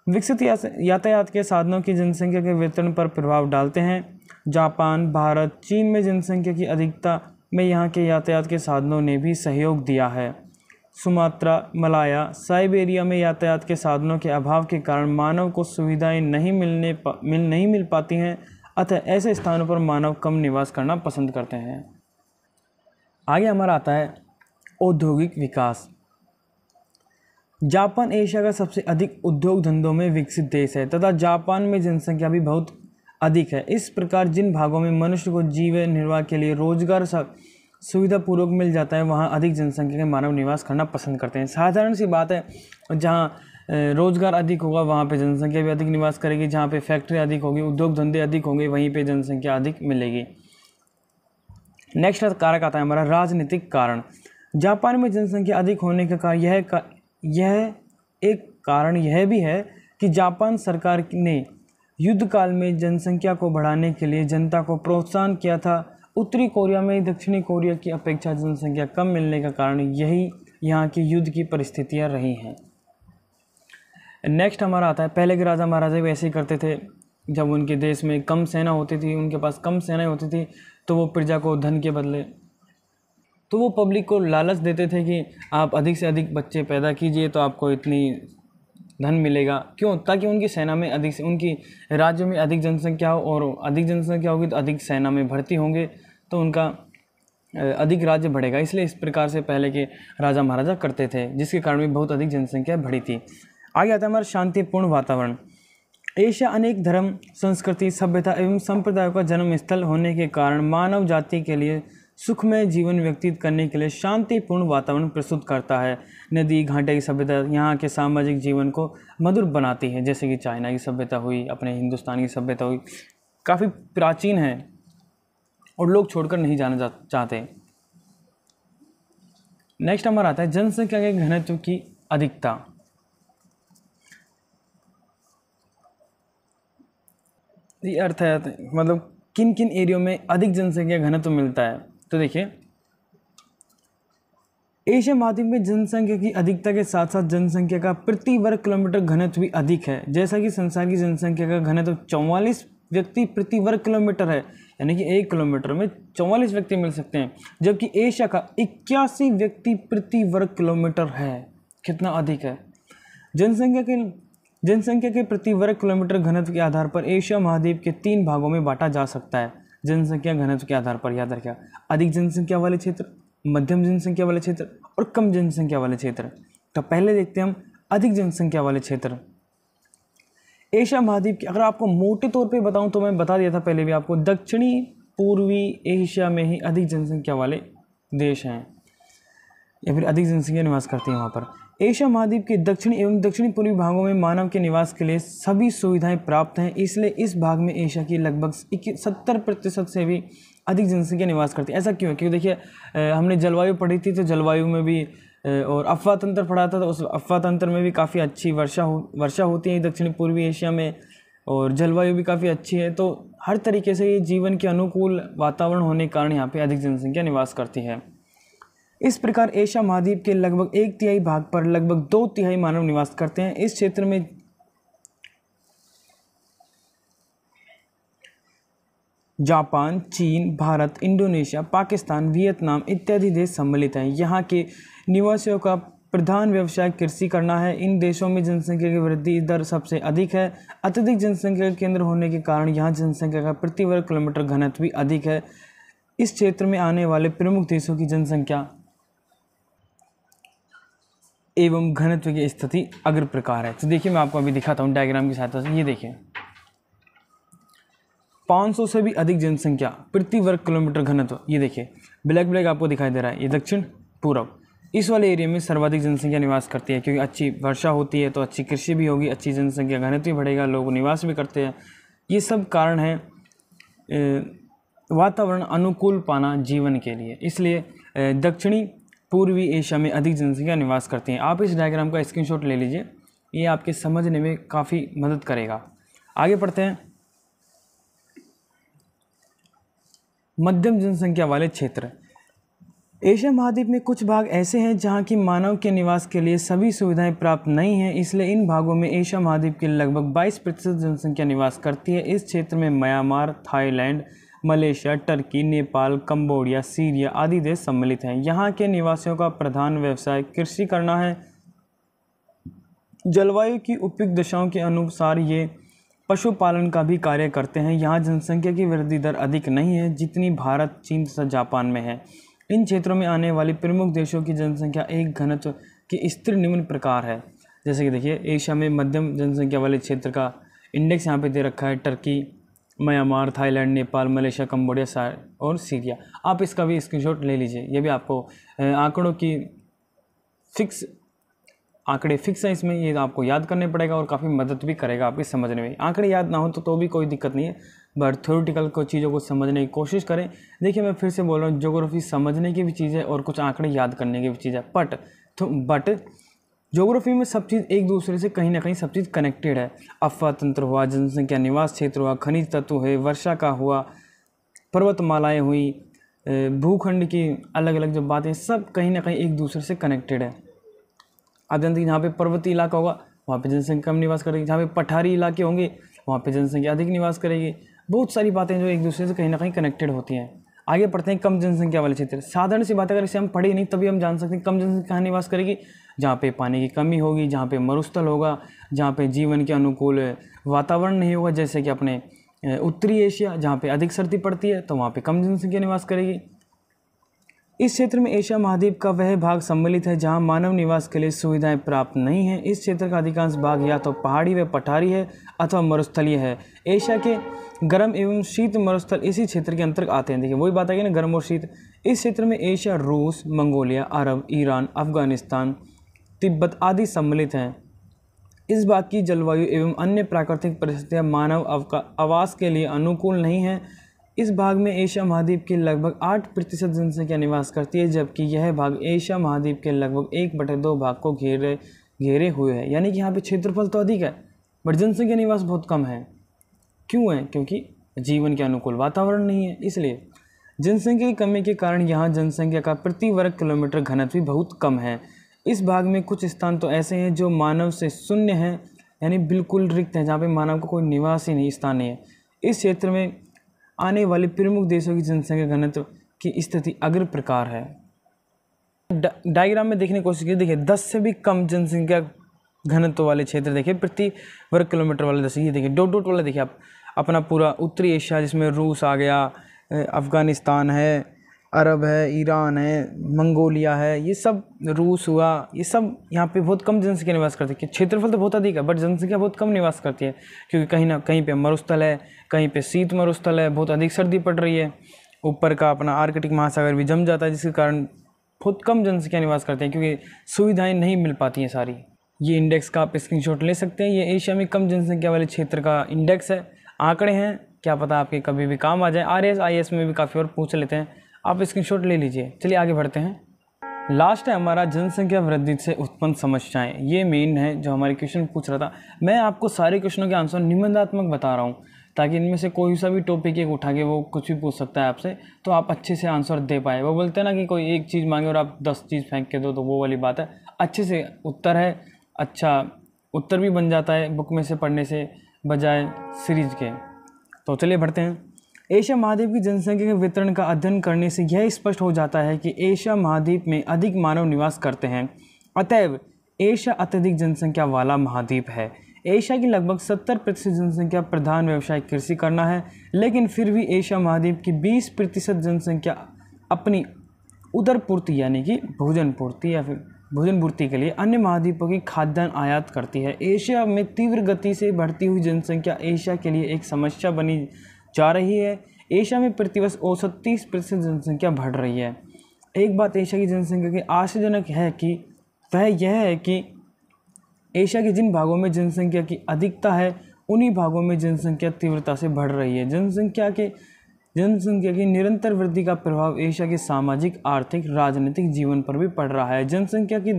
विकसित यातायात के साधनों की जनसंख्या के वितरण पर प्रभाव डालते हैं। जापान, भारत, चीन में जनसंख्या की अधिकता में यहाँ के यातायात के साधनों ने भी सहयोग दिया है। सुमात्रा, मलाया, साइबेरिया में यातायात के साधनों के अभाव के कारण मानव को सुविधाएं नहीं मिल पाती हैं, अतः ऐसे स्थानों पर मानव कम निवास करना पसंद करते हैं। आगे हमारा आता है औद्योगिक विकास। जापान एशिया का सबसे अधिक उद्योग धंधों में विकसित देश है तथा जापान में जनसंख्या भी बहुत अधिक है। इस प्रकार जिन भागों में मनुष्य को जीवन निर्वाह के लिए रोजगार सुविधापूर्वक मिल जाता है वहाँ अधिक जनसंख्या के मानव निवास करना पसंद करते हैं। साधारण सी बात है, जहाँ रोजगार अधिक होगा वहाँ पे जनसंख्या भी अधिक निवास करेगी। जहाँ पे फैक्ट्री अधिक होगी, उद्योग धंधे अधिक होंगे, वहीं पे जनसंख्या अधिक मिलेगी। नेक्स्ट कारक आता है हमारा राजनीतिक कारण। जापान में जनसंख्या अधिक होने का कारण यह भी है कि जापान सरकार ने युद्ध काल में जनसंख्या को बढ़ाने के लिए जनता को प्रोत्साहन किया था। उत्तरी कोरिया में दक्षिणी कोरिया की अपेक्षा जनसंख्या कम मिलने का कारण यही यहाँ की युद्ध की परिस्थितियाँ रही हैं। नेक्स्ट हमारा आता है पहले के राजा महाराजा भी ऐसे ही करते थे। जब उनके देश में कम सेना होती थी, उनके पास कम सेनाएं होती थी, तो वो प्रजा को धन के बदले तो वो पब्लिक को लालच देते थे कि आप अधिक से अधिक बच्चे पैदा कीजिए तो आपको इतनी धन मिलेगा। क्यों? ताकि उनकी सेना में उनकी राज्य में अधिक जनसंख्या हो, और अधिक जनसंख्या होगी तो अधिक सेना में भर्ती होंगे, तो उनका अधिक राज्य बढ़ेगा। इसलिए इस प्रकार से पहले के राजा महाराजा करते थे, जिसके कारण भी बहुत अधिक जनसंख्या बढ़ी थी। आगे आता है हमारा शांतिपूर्ण वातावरण। एशिया अनेक धर्म, संस्कृति, सभ्यता एवं संप्रदायों का जन्म स्थल होने के कारण मानव जाति के लिए सुखमय जीवन व्यतीत करने के लिए शांतिपूर्ण वातावरण प्रस्तुत करता है। नदी घाटे की सभ्यता यहाँ के सामाजिक जीवन को मधुर बनाती है, जैसे कि चाइना की सभ्यता हुई, अपने हिंदुस्तान की सभ्यता हुई, काफ़ी प्राचीन है और लोग छोड़कर नहीं जाना चाहते। नेक्स्ट हमारा आता है जनसंख्या के घनत्व की अधिकता। ये अर्थ है मतलब किन किन एरियो में अधिक जनसंख्या घनत्व मिलता है। तो देखिए, एशिया महाद्वीप में जनसंख्या की अधिकता के साथ साथ जनसंख्या का प्रति वर्ग किलोमीटर घनत्व भी अधिक है। जैसा कि संसार की जनसंख्या का घनत्व 44 व्यक्ति प्रति वर्ग किलोमीटर है, यानी कि 1 किलोमीटर में 44 व्यक्ति मिल सकते हैं, जबकि एशिया का 81 व्यक्ति प्रति वर्ग किलोमीटर है। कितना अधिक है। जनसंख्या के प्रति वर्ग किलोमीटर घनत्व के आधार पर एशिया महाद्वीप के 3 भागों में बांटा जा सकता है। जनसंख्या घनत्व के आधार पर याद रखिए, अधिक जनसंख्या वाले क्षेत्र, मध्यम जनसंख्या वाले क्षेत्र और कम जनसंख्या वाले क्षेत्र। तो पहले देखते हैं हम अधिक जनसंख्या वाले क्षेत्र। एशिया महाद्वीप की अगर आपको मोटे तौर पे बताऊं तो मैं बता दिया था पहले भी आपको, दक्षिणी पूर्वी एशिया में ही अधिक जनसंख्या वाले देश हैं या फिर अधिक जनसंख्या निवास करती है वहाँ पर। एशिया महाद्वीप के दक्षिणी एवं दक्षिणी पूर्वी भागों में मानव के निवास के लिए सभी सुविधाएं प्राप्त हैं, इसलिए इस भाग में एशिया की लगभग 70% से भी अधिक जनसंख्या निवास करती है। ऐसा क्यों है? क्योंकि देखिए हमने जलवायु पढ़ी थी, तो जलवायु में भी और अफवाह तंत्र पढ़ा था, तो उस अफवाह तंत्र में भी काफ़ी अच्छी वर्षा होती है दक्षिणी पूर्वी एशिया में, और जलवायु भी काफ़ी अच्छी है। तो हर तरीके से ये जीवन के अनुकूल वातावरण होने के कारण यहाँ पर अधिक जनसंख्या निवास करती है। इस प्रकार एशिया महाद्वीप के लगभग 1/3 भाग पर लगभग 2/3 मानव निवास करते हैं। इस क्षेत्र में जापान, चीन, भारत, इंडोनेशिया, पाकिस्तान, वियतनाम इत्यादि देश सम्मिलित हैं। यहाँ के निवासियों का प्रधान व्यवसाय कृषि करना है। इन देशों में जनसंख्या की वृद्धि दर सबसे अधिक है। अत्यधिक जनसंख्या के केंद्र होने के कारण यहाँ जनसंख्या का प्रति वर्ग किलोमीटर घनत्व भी अधिक है। इस क्षेत्र में आने वाले प्रमुख देशों की जनसंख्या एवं घनत्व की स्थिति अग्र प्रकार है। तो देखिए, मैं आपको अभी दिखाता हूँ डायग्राम की सहायता से। ये देखिए, 500 से भी अधिक जनसंख्या प्रति वर्ग किलोमीटर घनत्व। ये देखिए ब्लैक आपको दिखाई दे रहा है, ये दक्षिण पूर्व, इस वाले एरिया में सर्वाधिक जनसंख्या निवास करती है, क्योंकि अच्छी वर्षा होती है तो अच्छी कृषि भी होगी, अच्छी जनसंख्या घनत्व भी बढ़ेगा, लोग निवास भी करते हैं। ये सब कारण है वातावरण अनुकूल पाना जीवन के लिए, इसलिए दक्षिणी पूर्वी एशिया में अधिक जनसंख्या निवास करती है। आप इस डायग्राम का स्क्रीनशॉट ले लीजिए, ये आपके समझने में काफ़ी मदद करेगा। आगे पढ़ते हैं। मध्यम जनसंख्या वाले क्षेत्र। एशिया महाद्वीप में कुछ भाग ऐसे हैं जहां की मानव के निवास के लिए सभी सुविधाएं प्राप्त नहीं हैं, इसलिए इन भागों में एशिया महाद्वीप की लगभग 22% जनसंख्या निवास करती है। इस क्षेत्र में Myanmar, Thailand, Malaysia, Turkey, Nepal, Cambodia, Syria आदि देश सम्मिलित हैं। यहाँ के निवासियों का प्रधान व्यवसाय कृषि करना है। जलवायु की उपयुक्त दशाओं के अनुसार ये पशुपालन का भी कार्य करते हैं। यहाँ जनसंख्या की वृद्धि दर अधिक नहीं है जितनी भारत, चीन तथा जापान में है। इन क्षेत्रों में आने वाली प्रमुख देशों की जनसंख्या एक घनत्व की स्थिर निम्न प्रकार है। जैसे कि देखिए, एशिया में मध्यम जनसंख्या वाले क्षेत्र का इंडेक्स यहाँ पे दे रखा है, Turkey, Myanmar, Thailand, Nepal, Malaysia, Cambodia और सीरिया। आप इसका भी स्क्रीनशॉट ले लीजिए। ये भी आपको आंकड़ों की आंकड़े फिक्स हैं इसमें, ये आपको याद करने पड़ेगा और काफ़ी मदद भी करेगा आपके समझने में। आंकड़े याद ना हो तो भी कोई दिक्कत नहीं है, बट थ्योरेटिकल को चीज़ों को समझने की कोशिश करें। देखिए, मैं फिर से बोल रहा हूँ, ज्योग्राफी समझने की भी चीज़ है और कुछ आंकड़े याद करने की भी चीज़ है। बट ज्योग्राफी में सब चीज़ एक दूसरे से कहीं ना कहीं सब चीज़ कनेक्टेड है। अफवाह तंत्र हुआ, जनसंख्या निवास क्षेत्र हुआ, खनिज तत्व है, वर्षा का हुआ, पर्वतमालाएँ हुई, भूखंड की अलग अलग जो बातें, सब कहीं ना कहीं एक दूसरे से कनेक्टेड है। आप जानते हैं, जहाँ पे पर्वतीय इलाका होगा वहाँ पे जनसंख्या कम निवास करेगी, जहाँ पे पठारी इलाके होंगे वहाँ पे जनसंख्या अधिक निवास करेगी। बहुत सारी बातें जो एक दूसरे से कहीं ना कहीं कनेक्टेड होती हैं। आगे पढ़ते हैं। कम जनसंख्या वाले क्षेत्र। साधारण सी बात, अगर इसे हम पढ़े नहीं तभी हम जान सकते हैं कम जनसंख्या कहाँ निवास करेगी। जहाँ पे पानी की कमी होगी, जहाँ पे मरुस्थल होगा, जहाँ पे जीवन के अनुकूल वातावरण नहीं होगा, जैसे कि अपने उत्तरी एशिया जहाँ पे अधिक सर्दी पड़ती है तो वहाँ पे कम जनसंख्या निवास करेगी। इस क्षेत्र में एशिया महाद्वीप का वह भाग सम्मिलित है जहां मानव निवास के लिए सुविधाएं प्राप्त नहीं हैं। इस क्षेत्र का अधिकांश भाग या तो पहाड़ी व पठारी है अथवा मरुस्थलीय है। एशिया के गर्म एवं शीत मरुस्थल इसी क्षेत्र के अंतर्गत आते हैं। देखिए, वही बात है ना, गर्म और शीत। इस क्षेत्र में एशिया, रूस, मंगोलिया, अरब, ईरान, अफगानिस्तान, तिब्बत आदि सम्मिलित हैं। इस भाग की जलवायु एवं अन्य प्राकृतिक परिस्थितियाँ मानव आवास के लिए अनुकूल नहीं हैं। इस भाग में एशिया महाद्वीप की लगभग 8% जनसंख्या निवास करती है, जबकि यह भाग एशिया महाद्वीप के लगभग 1/2 भाग को घेरे हुए है। यानी कि यहाँ पे क्षेत्रफल तो अधिक है बट जनसंख्या निवास बहुत कम है। क्यों है? क्योंकि जीवन के अनुकूल वातावरण नहीं है। इसलिए जनसंख्या की कमी के कारण यहाँ जनसंख्या का प्रति वर्ग किलोमीटर घनत्व भी बहुत कम है। इस भाग में कुछ स्थान तो ऐसे हैं जो मानव से शून्य हैं, यानी बिल्कुल रिक्त हैं, जहाँ पे मानव का कोई निवास ही नहीं, स्थान नहीं है। इस क्षेत्र में आने वाले प्रमुख देशों की जनसंख्या घनत्व की स्थिति अग्र प्रकार है। डायग्राम में देखने की कोशिश की। देखिए, 10 से भी कम जनसंख्या घनत्व वाले क्षेत्र देखिए, प्रति वर्ग किलोमीटर वाले। जैसे ये देखिए डॉट वाला, देखिए आप अपना पूरा उत्तरी एशिया, जिसमें रूस आ गया, अफ़गानिस्तान है, अरब है, ईरान है, मंगोलिया है, ये सब, रूस हुआ, ये सब यहाँ पे बहुत कम जनसंख्या निवास करती है। क्षेत्रफल तो बहुत अधिक है बट जनसंख्या बहुत कम निवास करती है, क्योंकि कहीं ना कहीं पे मरुस्थल है, कहीं पे शीत मरुस्थल है, बहुत अधिक सर्दी पड़ रही है, ऊपर का अपना आर्कटिक महासागर भी जम जाता है, जिसके कारण बहुत कम जनसंख्या निवास करते हैं, क्योंकि सुविधाएँ नहीं मिल पाती हैं सारी। ये इंडेक्स का आप स्क्रीनशॉट ले सकते हैं। ये एशिया में कम जनसंख्या वाले क्षेत्र का इंडेक्स है। आंकड़े हैं, क्या पता आपके कभी भी काम आ जाए। RS IS में भी काफ़ी बार पूछ लेते हैं, आप स्क्रीनशॉट ले लीजिए। चलिए आगे बढ़ते हैं। लास्ट है हमारा जनसंख्या वृद्धि से उत्पन्न समस्याएं। ये मेन है जो हमारे क्वेश्चन पूछ रहा था। मैं आपको सारे क्वेश्चनों के आंसर निबंधात्मक बता रहा हूँ, ताकि इनमें से कोई सा भी टॉपिक एक उठा के वो कुछ भी पूछ सकता है आपसे, तो आप अच्छे से आंसर दे पाए। वो बोलते हैं ना कि कोई एक चीज़ मांगे और आप 10 चीज़ फेंक के दो, तो वो वाली बात है। अच्छे से उत्तर है, अच्छा उत्तर भी बन जाता है बुक में से पढ़ने से बजाय सीरीज के। तो चलिए बढ़ते हैं। एशिया महाद्वीप की जनसंख्या के वितरण का अध्ययन करने से यह स्पष्ट हो जाता है कि एशिया महाद्वीप में अधिक मानव निवास करते हैं। अतएव एशिया अत्यधिक जनसंख्या वाला महाद्वीप है। एशिया की लगभग 70% जनसंख्या प्रधान व्यवसाय कृषि करना है, लेकिन फिर भी एशिया महाद्वीप की 20% जनसंख्या अपनी उदर पूर्ति यानी कि भोजन पूर्ति या फिर भोजन पूर्ति के लिए अन्य महाद्वीपों की खाद्यान्न आयात करती है। एशिया में तीव्र गति से बढ़ती हुई जनसंख्या एशिया के लिए एक समस्या बनी जा रही है। एशिया में प्रतिवर्ष औसत 30% जनसंख्या बढ़ रही है। एक बात एशिया की जनसंख्या की आश्चर्यजनक है कि वह यह है कि एशिया के जिन भागों में जनसंख्या की अधिकता है उन्हीं भागों में जनसंख्या तीव्रता से बढ़ रही है। जनसंख्या की निरंतर वृद्धि का प्रभाव एशिया के सामाजिक, आर्थिक, राजनीतिक जीवन पर भी पड़ रहा है। जनसंख्या की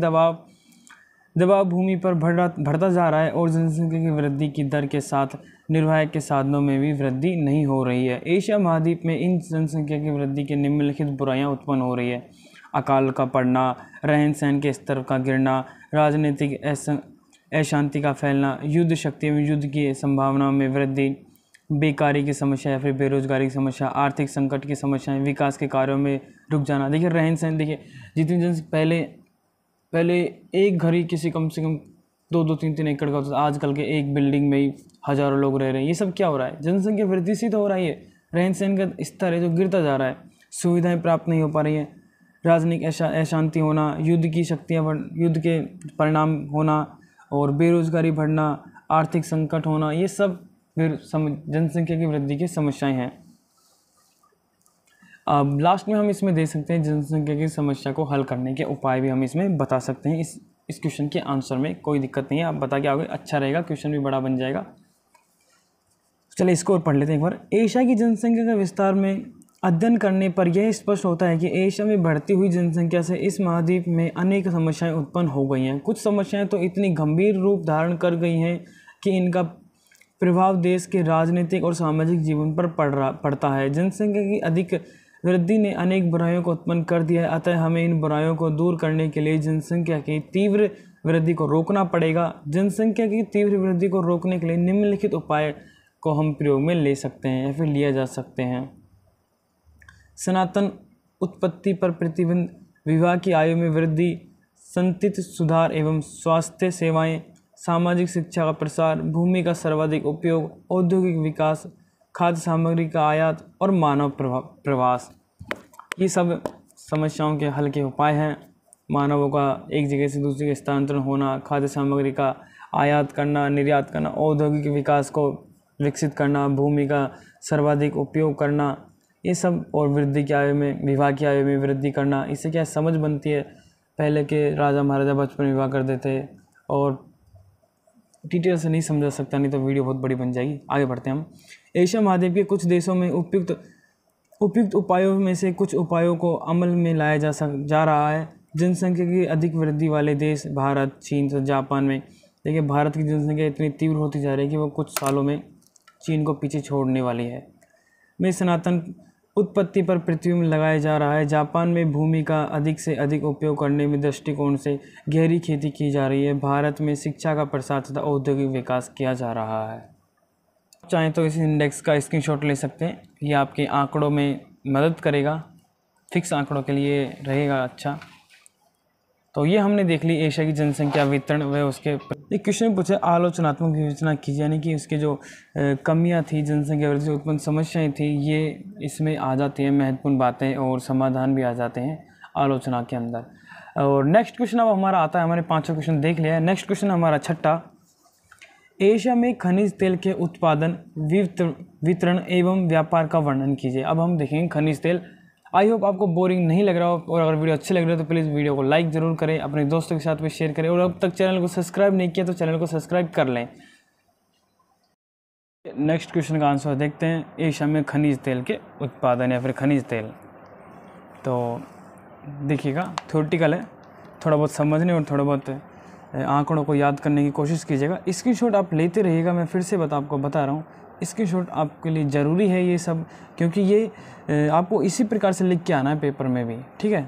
दबाव भूमि पर बढ़ता जा रहा है और जनसंख्या की वृद्धि की दर के साथ निर्वाह के साधनों में भी वृद्धि नहीं हो रही है। एशिया महाद्वीप में इन जनसंख्या की वृद्धि के निम्नलिखित बुराइयां उत्पन्न हो रही है: अकाल का पड़ना, रहन सहन के स्तर का गिरना, राजनीतिक अशांति का फैलना, युद्ध शक्ति एवं युद्ध की संभावनाओं में वृद्धि, बेकारी की समस्या या फिर बेरोजगारी की समस्या, आर्थिक संकट की समस्याएं, विकास के कार्यों में रुक जाना। देखिए रहन सहन, देखिए जितनी पहले एक घर ही किसी कम से कम 2-2, 3-3 एकड़ का होता था, आजकल के एक बिल्डिंग में ही हज़ारों लोग रह रहे हैं। ये सब क्या हो रहा है? जनसंख्या वृद्धि से तो हो रही है। रहन सहन का स्तर है जो गिरता जा रहा है, सुविधाएं प्राप्त नहीं हो पा रही हैं, राजनीतिक अशांति होना, युद्ध के परिणाम होना और बेरोजगारी बढ़ना, आर्थिक संकट होना, ये सब जनसंख्या की वृद्धि की समस्याएं हैं। अब लास्ट में हम इसमें दे सकते हैं जनसंख्या की समस्या को हल करने के उपाय भी हम इसमें बता सकते हैं। इस क्वेश्चन के आंसर में कोई दिक्कत नहीं है, आप बता के आओगे अच्छा रहेगा, क्वेश्चन भी बड़ा बन जाएगा। चलिए इसको और पढ़ लेते हैं एक बार। एशिया की जनसंख्या का विस्तार में अध्ययन करने पर यह स्पष्ट होता है कि एशिया में बढ़ती हुई जनसंख्या से इस महाद्वीप में अनेक समस्याएं उत्पन्न हो गई हैं। कुछ समस्याएं तो इतनी गंभीर रूप धारण कर गई हैं कि इनका प्रभाव देश के राजनीतिक और सामाजिक जीवन पर पड़ता है। जनसंख्या की अधिक वृद्धि ने अनेक बुराइयों को उत्पन्न कर दिया है, अतः हमें इन बुराइयों को दूर करने के लिए जनसंख्या की तीव्र वृद्धि को रोकना पड़ेगा। जनसंख्या की तीव्र वृद्धि को रोकने के लिए निम्नलिखित उपाय को हम प्रयोग में ले सकते हैं या फिर लिया जा सकते हैं: सनातन उत्पत्ति पर प्रतिबंध, विवाह की आयु में वृद्धि, संतति सुधार एवं स्वास्थ्य सेवाएं, सामाजिक शिक्षा का प्रसार, भूमि का सर्वाधिक उपयोग, औद्योगिक विकास, खाद्य सामग्री का आयात और मानव प्रवास। ये सब समस्याओं के हल के उपाय हैं। मानवों का एक जगह से दूसरी जगह स्थानांतरण होना, खाद्य सामग्री का आयात करना, निर्यात करना, औद्योगिक विकास को विकसित करना, भूमि का सर्वाधिक उपयोग करना, ये सब, और वृद्धि की आयु में, विवाह की आयु में वृद्धि करना। इससे क्या समझ बनती है, पहले के राजा महाराजा बचपन में विवाह कर देते, और डिटेल से नहीं समझा सकता, नहीं तो वीडियो बहुत बड़ी बन जाएगी। आगे बढ़ते हैं हम। एशिया महाद्वीप के कुछ देशों में उपयुक्त उपायों में से कुछ उपायों को अमल में लाया जा रहा है। जनसंख्या की अधिक वृद्धि वाले देश भारत, चीन तो जापान में, देखिए भारत की जनसंख्या इतनी तीव्र होती जा रही है कि वो कुछ सालों में चीन को पीछे छोड़ने वाली है। में सनातन उत्पत्ति पर पृथ्वी में लगाया जा रहा है। जापान में भूमि का अधिक से अधिक उपयोग करने में दृष्टिकोण से गहरी खेती की जा रही है। भारत में शिक्षा का प्रसार तथा औद्योगिक विकास किया जा रहा है। चाहें तो इस इंडेक्स का स्क्रीनशॉट ले सकते हैं, ये आपके आंकड़ों में मदद करेगा, फिक्स आंकड़ों के लिए रहेगा अच्छा। तो ये हमने देख ली एशिया की जनसंख्या वितरण व उसके एक क्वेश्चन पूछा आलोचनात्मक विवेचना की, यानी कि उसके जो कमियां थी, जनसंख्या वृद्धि से उत्पन्न समस्याएं थी, ये इसमें आ जाती हैं महत्वपूर्ण बातें, और समाधान भी आ जाते हैं आलोचना के अंदर। और नेक्स्ट क्वेश्चन अब हमारा आता है, हमारे 5 क्वेश्चन देख लिया है। नेक्स्ट क्वेश्चन हमारा 6, एशिया में खनिज तेल के उत्पादन, वितरण एवं व्यापार का वर्णन कीजिए। अब हम देखेंगे खनिज तेल। आई होप आपको बोरिंग नहीं लग रहा हो, और अगर वीडियो अच्छी लग रही हो तो प्लीज़ वीडियो को लाइक ज़रूर करें, अपने दोस्तों के साथ में शेयर करें, और अब तक चैनल को सब्सक्राइब नहीं किया तो चैनल को सब्सक्राइब कर लें। नेक्स्ट क्वेश्चन का आंसर देखते हैं, एशिया में खनिज तेल के उत्पादन या फिर खनिज तेल। तो देखिएगा थ्योरेटिकल है, थोड़ा बहुत समझने और थोड़ा बहुत आंकड़ों को याद करने की कोशिश कीजिएगा। स्क्रीनशॉट आप लेते रहिएगा, मैं फिर से आपको बता रहा हूँ, स्क्रीनशॉट आपके लिए ज़रूरी है ये सब, क्योंकि ये आपको इसी प्रकार से लिख के आना है पेपर में भी, ठीक है।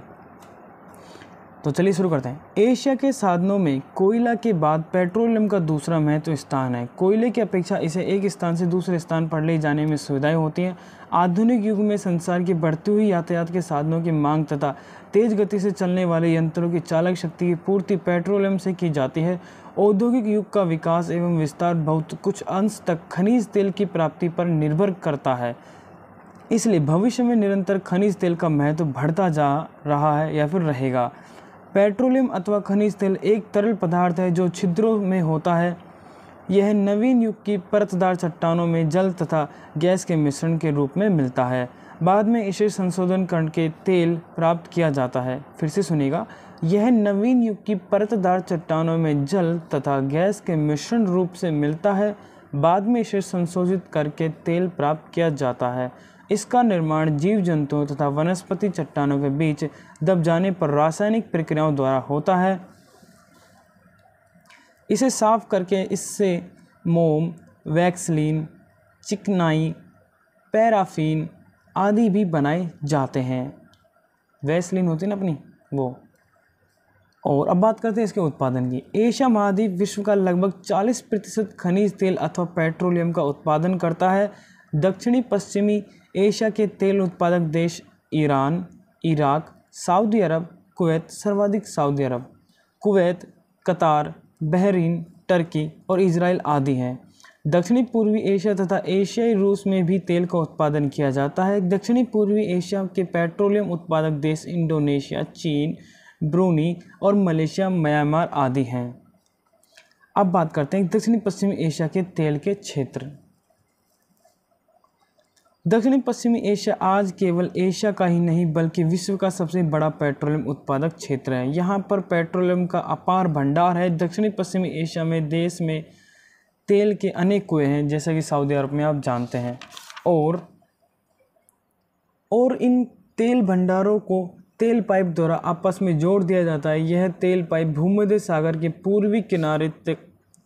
तो चलिए शुरू करते हैं। एशिया के साधनों में कोयला के बाद पेट्रोलियम का दूसरा महत्वपूर्ण स्थान है। कोयले की अपेक्षा इसे एक स्थान से दूसरे स्थान पर ले जाने में सुविधाएं होती हैं। आधुनिक युग में संसार की बढ़ती हुई यातायात के साधनों की मांग तथा तेज गति से चलने वाले यंत्रों की चालक शक्ति की पूर्ति पेट्रोलियम से की जाती है। औद्योगिक युग का विकास एवं विस्तार बहुत कुछ अंश तक खनिज तेल की प्राप्ति पर निर्भर करता है। इसलिए भविष्य में निरंतर खनिज तेल का महत्व बढ़ता जा रहा है या फिर रहेगा। पेट्रोलियम अथवा खनिज तेल एक तरल पदार्थ है जो छिद्रों में होता है। यह नवीन युग की परतदार चट्टानों में जल तथा गैस के मिश्रण के रूप में मिलता है। बाद में इसे संशोधन करके तेल प्राप्त किया जाता है। फिर से सुनिएगा, यह नवीन युग की परतदार चट्टानों में जल तथा गैस के मिश्रण रूप से मिलता है। बाद में इसे संशोधित करके तेल प्राप्त किया जाता है। इसका निर्माण जीव जंतुओं तथा वनस्पति चट्टानों के बीच दब जाने पर रासायनिक प्रक्रियाओं द्वारा होता है। इसे साफ करके इससे मोम, वैक्सलीन, चिकनाई, पैराफिन आदि भी बनाए जाते हैं। वैसलीन होती है ना अपनी, वो। और अब बात करते हैं इसके उत्पादन की। एशिया महाद्वीप विश्व का लगभग 40% खनिज तेल अथवा पेट्रोलियम का उत्पादन करता है। दक्षिणी पश्चिमी एशिया के तेल उत्पादक देश ईरान, इराक, सऊदी अरब, कुवैत, सर्वाधिक सऊदी अरब, कुवैत, कतार, बहरीन, टर्की और इजराइल आदि हैं। दक्षिणी पूर्वी एशिया तथा एशियाई रूस में भी तेल का उत्पादन किया जाता है। दक्षिणी पूर्वी एशिया के पेट्रोलियम उत्पादक देश इंडोनेशिया, चीन, ब्रूनी और मलेशिया, म्यांमार आदि हैं। अब बात करते हैं दक्षिणी पश्चिमी एशिया के तेल के क्षेत्र। दक्षिणी पश्चिमी एशिया आज केवल एशिया का ही नहीं बल्कि विश्व का सबसे बड़ा पेट्रोलियम उत्पादक क्षेत्र है। यहाँ पर पेट्रोलियम का अपार भंडार है। दक्षिणी पश्चिमी एशिया में देश में तेल के अनेक कुएं हैं, जैसा कि सऊदी अरब में आप जानते हैं। और इन तेल भंडारों को तेल पाइप द्वारा आपस में जोड़ दिया जाता है। यह तेल पाइप भूमध्य सागर के पूर्वी किनारे के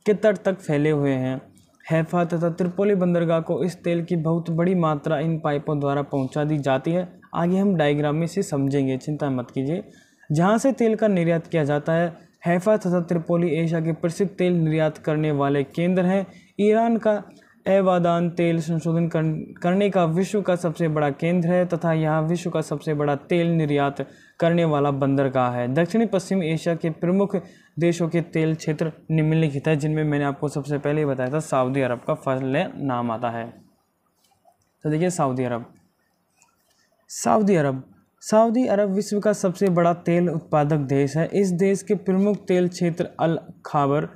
तट तक फैले हुए हैं। हैफा तथा त्रिपोली बंदरगाह को इस तेल की बहुत बड़ी मात्रा इन पाइपों द्वारा पहुंचा दी जाती है। आगे हम डायग्राम में से समझेंगे, चिंता मत कीजिए। जहां से तेल का निर्यात किया जाता है, हैफा तथा त्रिपोली एशिया के प्रसिद्ध तेल निर्यात करने वाले केंद्र हैं। ईरान का एवादान तेल संशोधन करने का विश्व का सबसे बड़ा केंद्र है तथा यहाँ विश्व का सबसे बड़ा तेल निर्यात करने वाला बंदरगाह है। दक्षिणी पश्चिम एशिया के प्रमुख देशों के तेल क्षेत्र निम्नलिखित है, जिनमें मैंने आपको सबसे पहले बताया था सऊदी अरब का पहले नाम आता है। तो देखिए सऊदी अरब विश्व का सबसे बड़ा तेल उत्पादक देश है। इस देश के प्रमुख तेल क्षेत्र अल खाबर,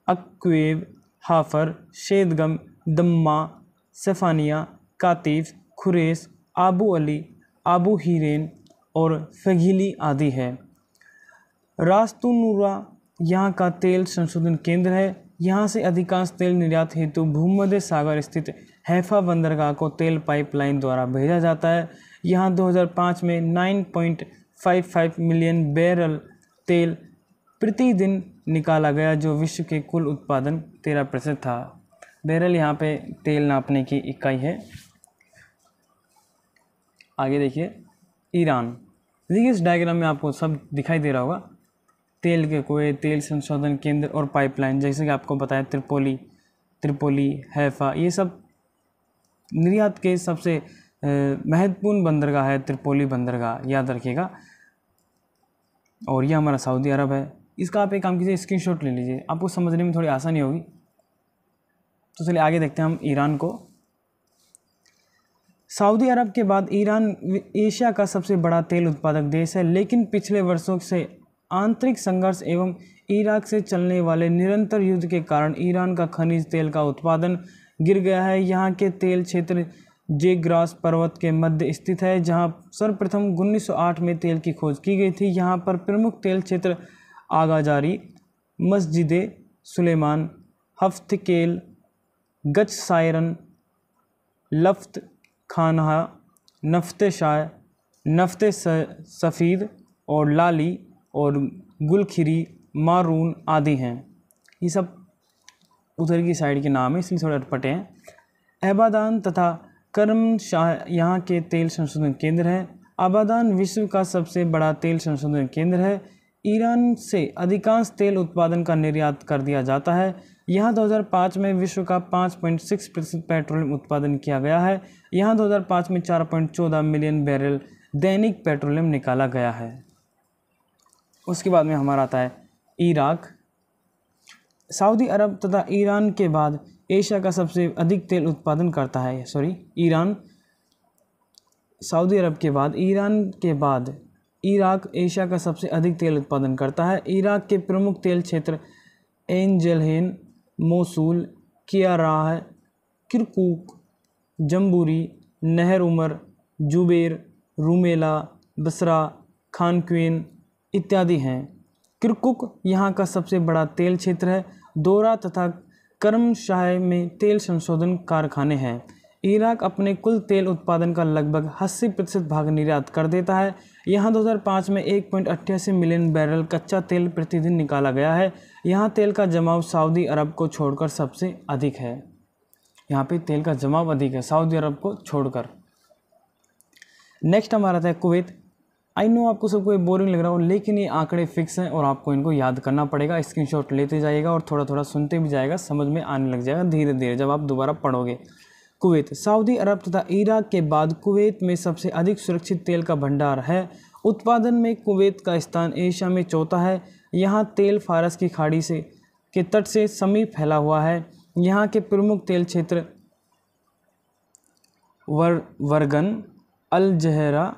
अक्वेब, हाफर, शेदगम, दम्मा, सफ़ानिया, कातिफ, खुरेस, आबू अली, आबू हीरेन और फगीली आदि है। रास्तुनुरा यहाँ का तेल संशोधन केंद्र है। यहाँ से अधिकांश तेल निर्यात हेतु भूमध्य सागर स्थित हैफा बंदरगाह को तेल पाइपलाइन द्वारा भेजा जाता है। यहाँ 2005 में 9.55 मिलियन बैरल तेल प्रतिदिन निकाला गया, जो विश्व के कुल उत्पादन 13% था। बैरल यहाँ पे तेल नापने की इकाई है। आगे देखिए ईरान। देखिए इस डायग्राम में आपको सब दिखाई दे रहा होगा, तेल के कुएं, तेल संशोधन केंद्र और पाइपलाइन। जैसे कि आपको बताया त्रिपोली, हैफा, ये सब निर्यात के सबसे महत्वपूर्ण बंदरगाह है। त्रिपोली बंदरगाह याद रखिएगा। और ये हमारा सऊदी अरब है। इसका आप एक काम कीजिए, स्क्रीनशॉट ले लीजिए, आपको समझने में थोड़ी आसानी होगी। तो चलिए आगे देखते हैं हम ईरान को। सऊदी अरब के बाद ईरान एशिया का सबसे बड़ा तेल उत्पादक देश है, लेकिन पिछले वर्षों से आंतरिक संघर्ष एवं इराक से चलने वाले निरंतर युद्ध के कारण ईरान का खनिज तेल का उत्पादन गिर गया है। यहाँ के तेल क्षेत्र जेग्रास पर्वत के मध्य स्थित है, जहाँ सर्वप्रथम 1908 में तेल की खोज की गई थी। यहाँ पर प्रमुख तेल क्षेत्र आगाजारी, मस्जिद सुलेमान, हफ्तकेल, गच सायरन, लफ्त खानहा, नफ्ते शाह, नफ्ते सफ़ीद और लाली और गुलखिरी, मारून आदि हैं। ये सब उधर की साइड के नाम है, इसलिए थोड़े अटपटे हैं। अबादान तथा करमशाह यहाँ के तेल संशोधन केंद्र हैं। अबादान विश्व का सबसे बड़ा तेल संशोधन केंद्र है। ईरान से अधिकांश तेल उत्पादन का निर्यात कर दिया जाता है। यहाँ 2005 में विश्व का 5.6% पेट्रोलियम उत्पादन किया गया है। यहाँ 2005 में 4.14 मिलियन बैरल दैनिक पेट्रोलियम निकाला गया है। उसके बाद में हमारा आता है इराक। सऊदी अरब तथा ईरान के बाद एशिया का सबसे अधिक तेल उत्पादन करता है। ईरान, सऊदी अरब के बाद ईरान के बाद इराक एशिया का सबसे अधिक तेल उत्पादन करता है। इराक के प्रमुख तेल क्षेत्र एन जलहैन, मोसूल, कियाराह, किरकुक, जम्बूरी, नहर उमर, जुबैर, रुमेला, बसरा, खानक्वीन इत्यादि हैं। किरकुक यहाँ का सबसे बड़ा तेल क्षेत्र है। दोरा तथा करमशाह में तेल संशोधन कारखाने हैं। इराक अपने कुल तेल उत्पादन का लगभग 80% भाग निर्यात कर देता है। यहाँ 2005 में 1.88 मिलियन बैरल कच्चा तेल प्रतिदिन निकाला गया है। यहाँ तेल का जमाव सऊदी अरब को छोड़कर सबसे अधिक है। यहाँ पे तेल का जमाव अधिक है सऊदी अरब को छोड़कर। नेक्स्ट हमारा था कुवैत। आई नो आपको सबको बोरिंग लग रहा हो, लेकिन ये आंकड़े फिक्स हैं और आपको इनको याद करना पड़ेगा। स्क्रीनशॉट लेते जाइएगा और थोड़ा थोड़ा सुनते भी जाएगा, समझ में आने लग जाएगा धीरे धीरे जब आप दोबारा पढ़ोगे। कुवैत, सऊदी अरब तथा इराक के बाद कुवैत में सबसे अधिक सुरक्षित तेल का भंडार है। उत्पादन में कुवैत का स्थान एशिया में चौथा है। यहाँ तेल फारस की खाड़ी से के तट से समीप फैला हुआ है। यहाँ के प्रमुख तेल क्षेत्र वर्गन, अल जहरा,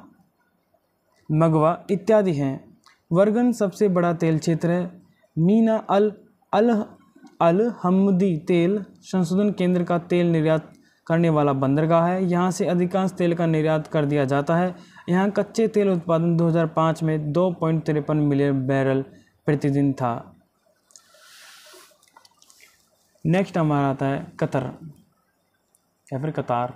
मगवा इत्यादि हैं। वर्गन सबसे बड़ा तेल क्षेत्र है। मीना अल हमदी तेल संशोधन केंद्र का तेल निर्यात करने वाला बंदरगाह है। यहाँ से अधिकांश तेल का निर्यात कर दिया जाता है। यहाँ कच्चे तेल उत्पादन 2005 में 2.53 मिलियन बैरल प्रतिदिन था। नेक्स्ट हमारा आता है कतर या फिर कतार।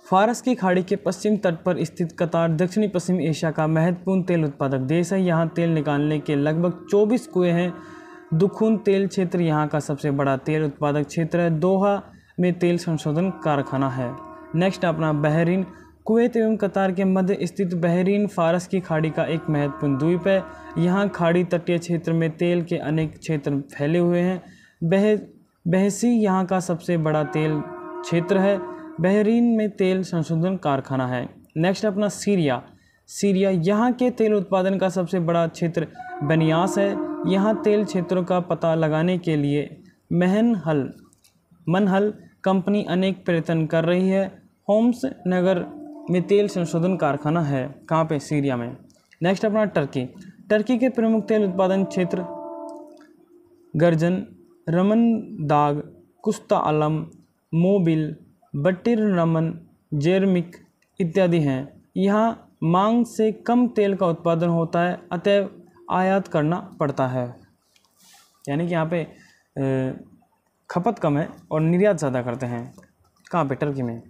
फारस की खाड़ी के पश्चिम तट पर स्थित कतार दक्षिणी पश्चिम एशिया का महत्वपूर्ण तेल उत्पादक देश है। यहाँ तेल निकालने के लगभग 24 कुएं हैं। दुखून तेल क्षेत्र यहाँ का सबसे बड़ा तेल उत्पादक क्षेत्र है। दोहा में तेल संशोधन कारखाना है। नेक्स्ट अपना बहरीन। कुवैत एवं कतार के मध्य स्थित बहरीन फारस की खाड़ी का एक महत्वपूर्ण द्वीप है। यहाँ खाड़ी तटीय क्षेत्र में तेल के अनेक क्षेत्र फैले हुए हैं। बहसी यहाँ का सबसे बड़ा तेल क्षेत्र है। बहरीन में तेल संशोधन कारखाना है। नेक्स्ट अपना सीरिया यहाँ के तेल उत्पादन का सबसे बड़ा क्षेत्र बनियास है। यहाँ तेल क्षेत्रों का पता लगाने के लिए मनहल कंपनी अनेक प्रयत्न कर रही है। होम्स नगर में तेल संशोधन कारखाना है। कहाँ पे? सीरिया में। नेक्स्ट अपना टर्की के प्रमुख तेल उत्पादन क्षेत्र गर्जन, रमनदाग, कुस्ता आलम, मोबिल, बट्टिर रमन, जेरमिक इत्यादि हैं। यहाँ मांग से कम तेल का उत्पादन होता है, अतएव आयात करना पड़ता है। यानी कि यहाँ पे खपत कम है और निर्यात ज़्यादा करते हैं। कहाँ पे? टर्की में।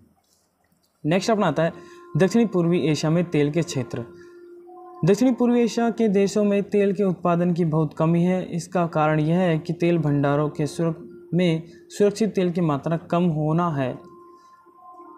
नेक्स्ट अपना आता है दक्षिणी पूर्वी एशिया में तेल के क्षेत्र। दक्षिणी पूर्वी एशिया के देशों में तेल के उत्पादन की बहुत कमी है। इसका कारण यह है कि तेल भंडारों के सुरक्षित तेल की मात्रा कम होना है।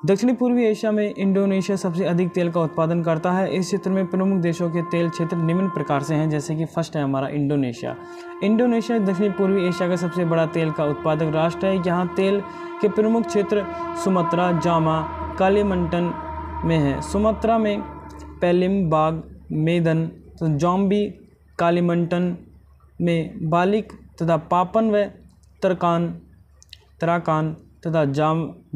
दक्षिणी पूर्वी एशिया में इंडोनेशिया सबसे अधिक तेल का उत्पादन करता है। इस क्षेत्र में प्रमुख देशों के तेल क्षेत्र निम्न प्रकार से हैं, जैसे कि फर्स्ट है हमारा इंडोनेशिया दक्षिणी पूर्वी एशिया का सबसे बड़ा तेल का उत्पादक राष्ट्र है। यहाँ तेल के प्रमुख क्षेत्र सुमात्रा, जावा, कालीमंटन में है। सुमात्रा में पैलिमबाग, मेदन, तो जाम्बी, कालीमंटन में बालिक तथा पापन व तराकान तथा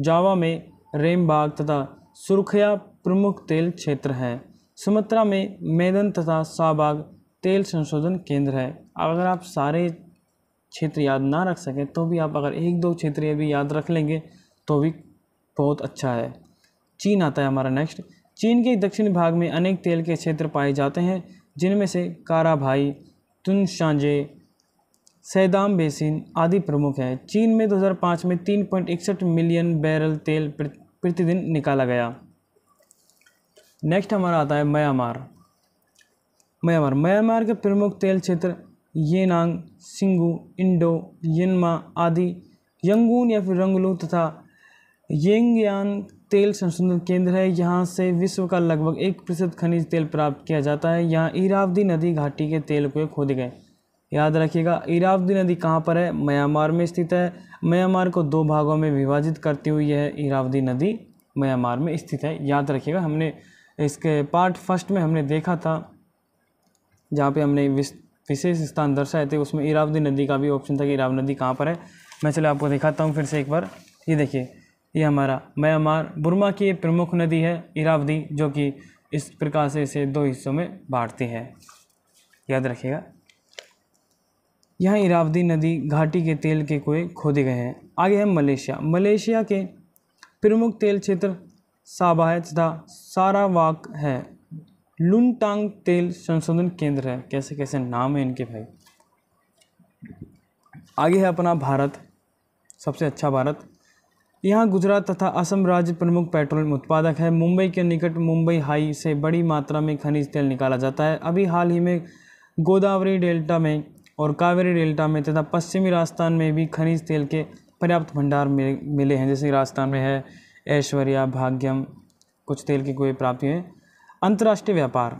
जावा में रेमबाग तथा सुरखिया प्रमुख तेल क्षेत्र हैं। सुमात्रा में मेदन तथा साबाग तेल संशोधन केंद्र है। अगर आप सारे क्षेत्र याद ना रख सकें तो भी आप अगर एक दो क्षेत्र भी याद रख लेंगे तो भी बहुत अच्छा है। चीन आता है हमारा नेक्स्ट। चीन के दक्षिणी भाग में अनेक तेल के क्षेत्र पाए जाते हैं, जिनमें से काराभाई, तुनशांजे, सैदाम बेसिन आदि प्रमुख हैं। चीन में 2005 में 3.61 मिलियन बैरल तेल प्रतिदिन निकाला गया। नेक्स्ट हमारा आता है म्यांमार के प्रमुख तेल क्षेत्र येनांग, सिंगू, इंडो, यिनमा आदि, यंगून या फिर रंगलू तथा यंगयान तेल संशोधन केंद्र है। यहाँ से विश्व का लगभग 1% खनिज तेल प्राप्त किया जाता है। यहाँ इरावदी नदी घाटी के तेल को खोदे गए। याद रखिएगा, इरावदी नदी कहाँ पर है? म्यांमार में स्थित है। म्यांमार को 2 भागों में विभाजित करती हुई यह इरावदी नदी म्यांमार में स्थित है। याद रखिएगा, हमने इसके पार्ट फर्स्ट में हमने देखा था, जहाँ पे हमने विशेष स्थान दर्शाए थे, उसमें इरावदी नदी का भी ऑप्शन था कि इरावदी नदी कहाँ पर है। मैं चलो आपको दिखाता हूँ फिर से एक बार। ये देखिए, ये हमारा म्यांमार बुर्मा की प्रमुख नदी है इरावदी, जो कि इस प्रकार से इसे 2 हिस्सों में बांटती है। याद रखिएगा, यहाँ इरावदी नदी घाटी के तेल के कुएं खोदे गए हैं। आगे है मलेशिया। मलेशिया के प्रमुख तेल क्षेत्र साबा है तथा सारावाक है। लुंगटांग तेल संशोधन केंद्र है। कैसे कैसे नाम है इनके भाई। आगे है अपना भारत, सबसे अच्छा भारत। यहाँ गुजरात तथा असम राज्य प्रमुख पेट्रोलियम उत्पादक है। मुंबई के निकट मुंबई हाई से बड़ी मात्रा में खनिज तेल निकाला जाता है। अभी हाल ही में गोदावरी डेल्टा में और कावेरी डेल्टा में तथा पश्चिमी राजस्थान में भी खनिज तेल के पर्याप्त भंडार मिले हैं। जैसे राजस्थान में है ऐश्वर्या, भाग्यम, कुछ तेल की कोई प्राप्ति है। अंतर्राष्ट्रीय व्यापार,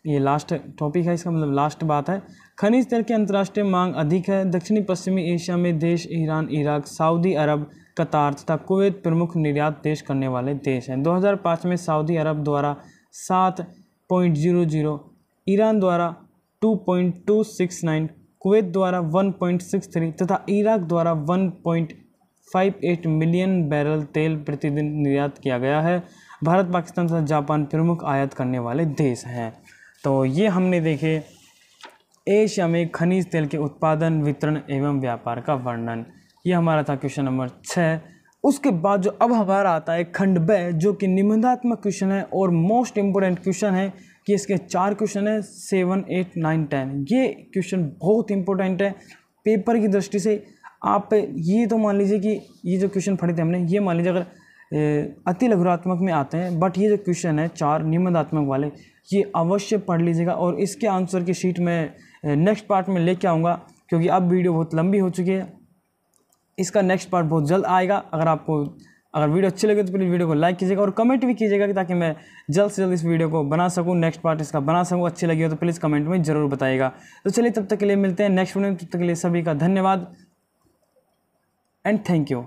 ये लास्ट टॉपिक है, इसका मतलब लास्ट बात है। खनिज तेल की अंतर्राष्ट्रीय मांग अधिक है। दक्षिणी पश्चिमी एशिया में देश ईरान, इराक, सऊदी अरब, कतार तथा कुवैत प्रमुख निर्यात देश करने वाले देश हैं। 2005 में सऊदी अरब द्वारा 7.00, ईरान द्वारा 2.269, कुवैत द्वारा 1.63 तथा इराक द्वारा 1.58 मिलियन बैरल तेल प्रतिदिन निर्यात किया गया है। भारत, पाकिस्तान तथा जापान प्रमुख आयात करने वाले देश हैं। तो ये हमने देखे एशिया में खनिज तेल के उत्पादन, वितरण एवं व्यापार का वर्णन। ये हमारा था क्वेश्चन नंबर 6। उसके बाद जो अब हमारा आता है खंड ब, जो कि निबंधात्मक क्वेश्चन है और मोस्ट इम्पोर्टेंट क्वेश्चन है कि इसके 4 क्वेश्चन है 7, 8, 9, 10। ये क्वेश्चन बहुत इंपॉर्टेंट है पेपर की दृष्टि से। आप ये तो मान लीजिए कि ये जो क्वेश्चन पढ़े थे हमने, ये मान लीजिए अगर अति लघुरात्मक में आते हैं, बट ये जो क्वेश्चन है 4 निबंधात्मक वाले, ये अवश्य पढ़ लीजिएगा। और इसके आंसर की शीट में नेक्स्ट पार्ट में लेके आऊँगा, क्योंकि अब वीडियो बहुत लंबी हो चुकी है। इसका नेक्स्ट पार्ट बहुत जल्द आएगा। अगर वीडियो अच्छी लगे तो प्लीज़ वीडियो को लाइक कीजिएगा और कमेंट भी कीजिएगा, ताकि मैं जल्द से जल्द इस वीडियो को बना सकूं, नेक्स्ट पार्ट इसका बना सकूं। अच्छी लगी हो तो प्लीज़ कमेंट में ज़रूर बताइएगा। तो चलिए, तब तक के लिए मिलते हैं नेक्स्ट वीडियो में। तब तक के लिए सभी का धन्यवाद एंड थैंक यू।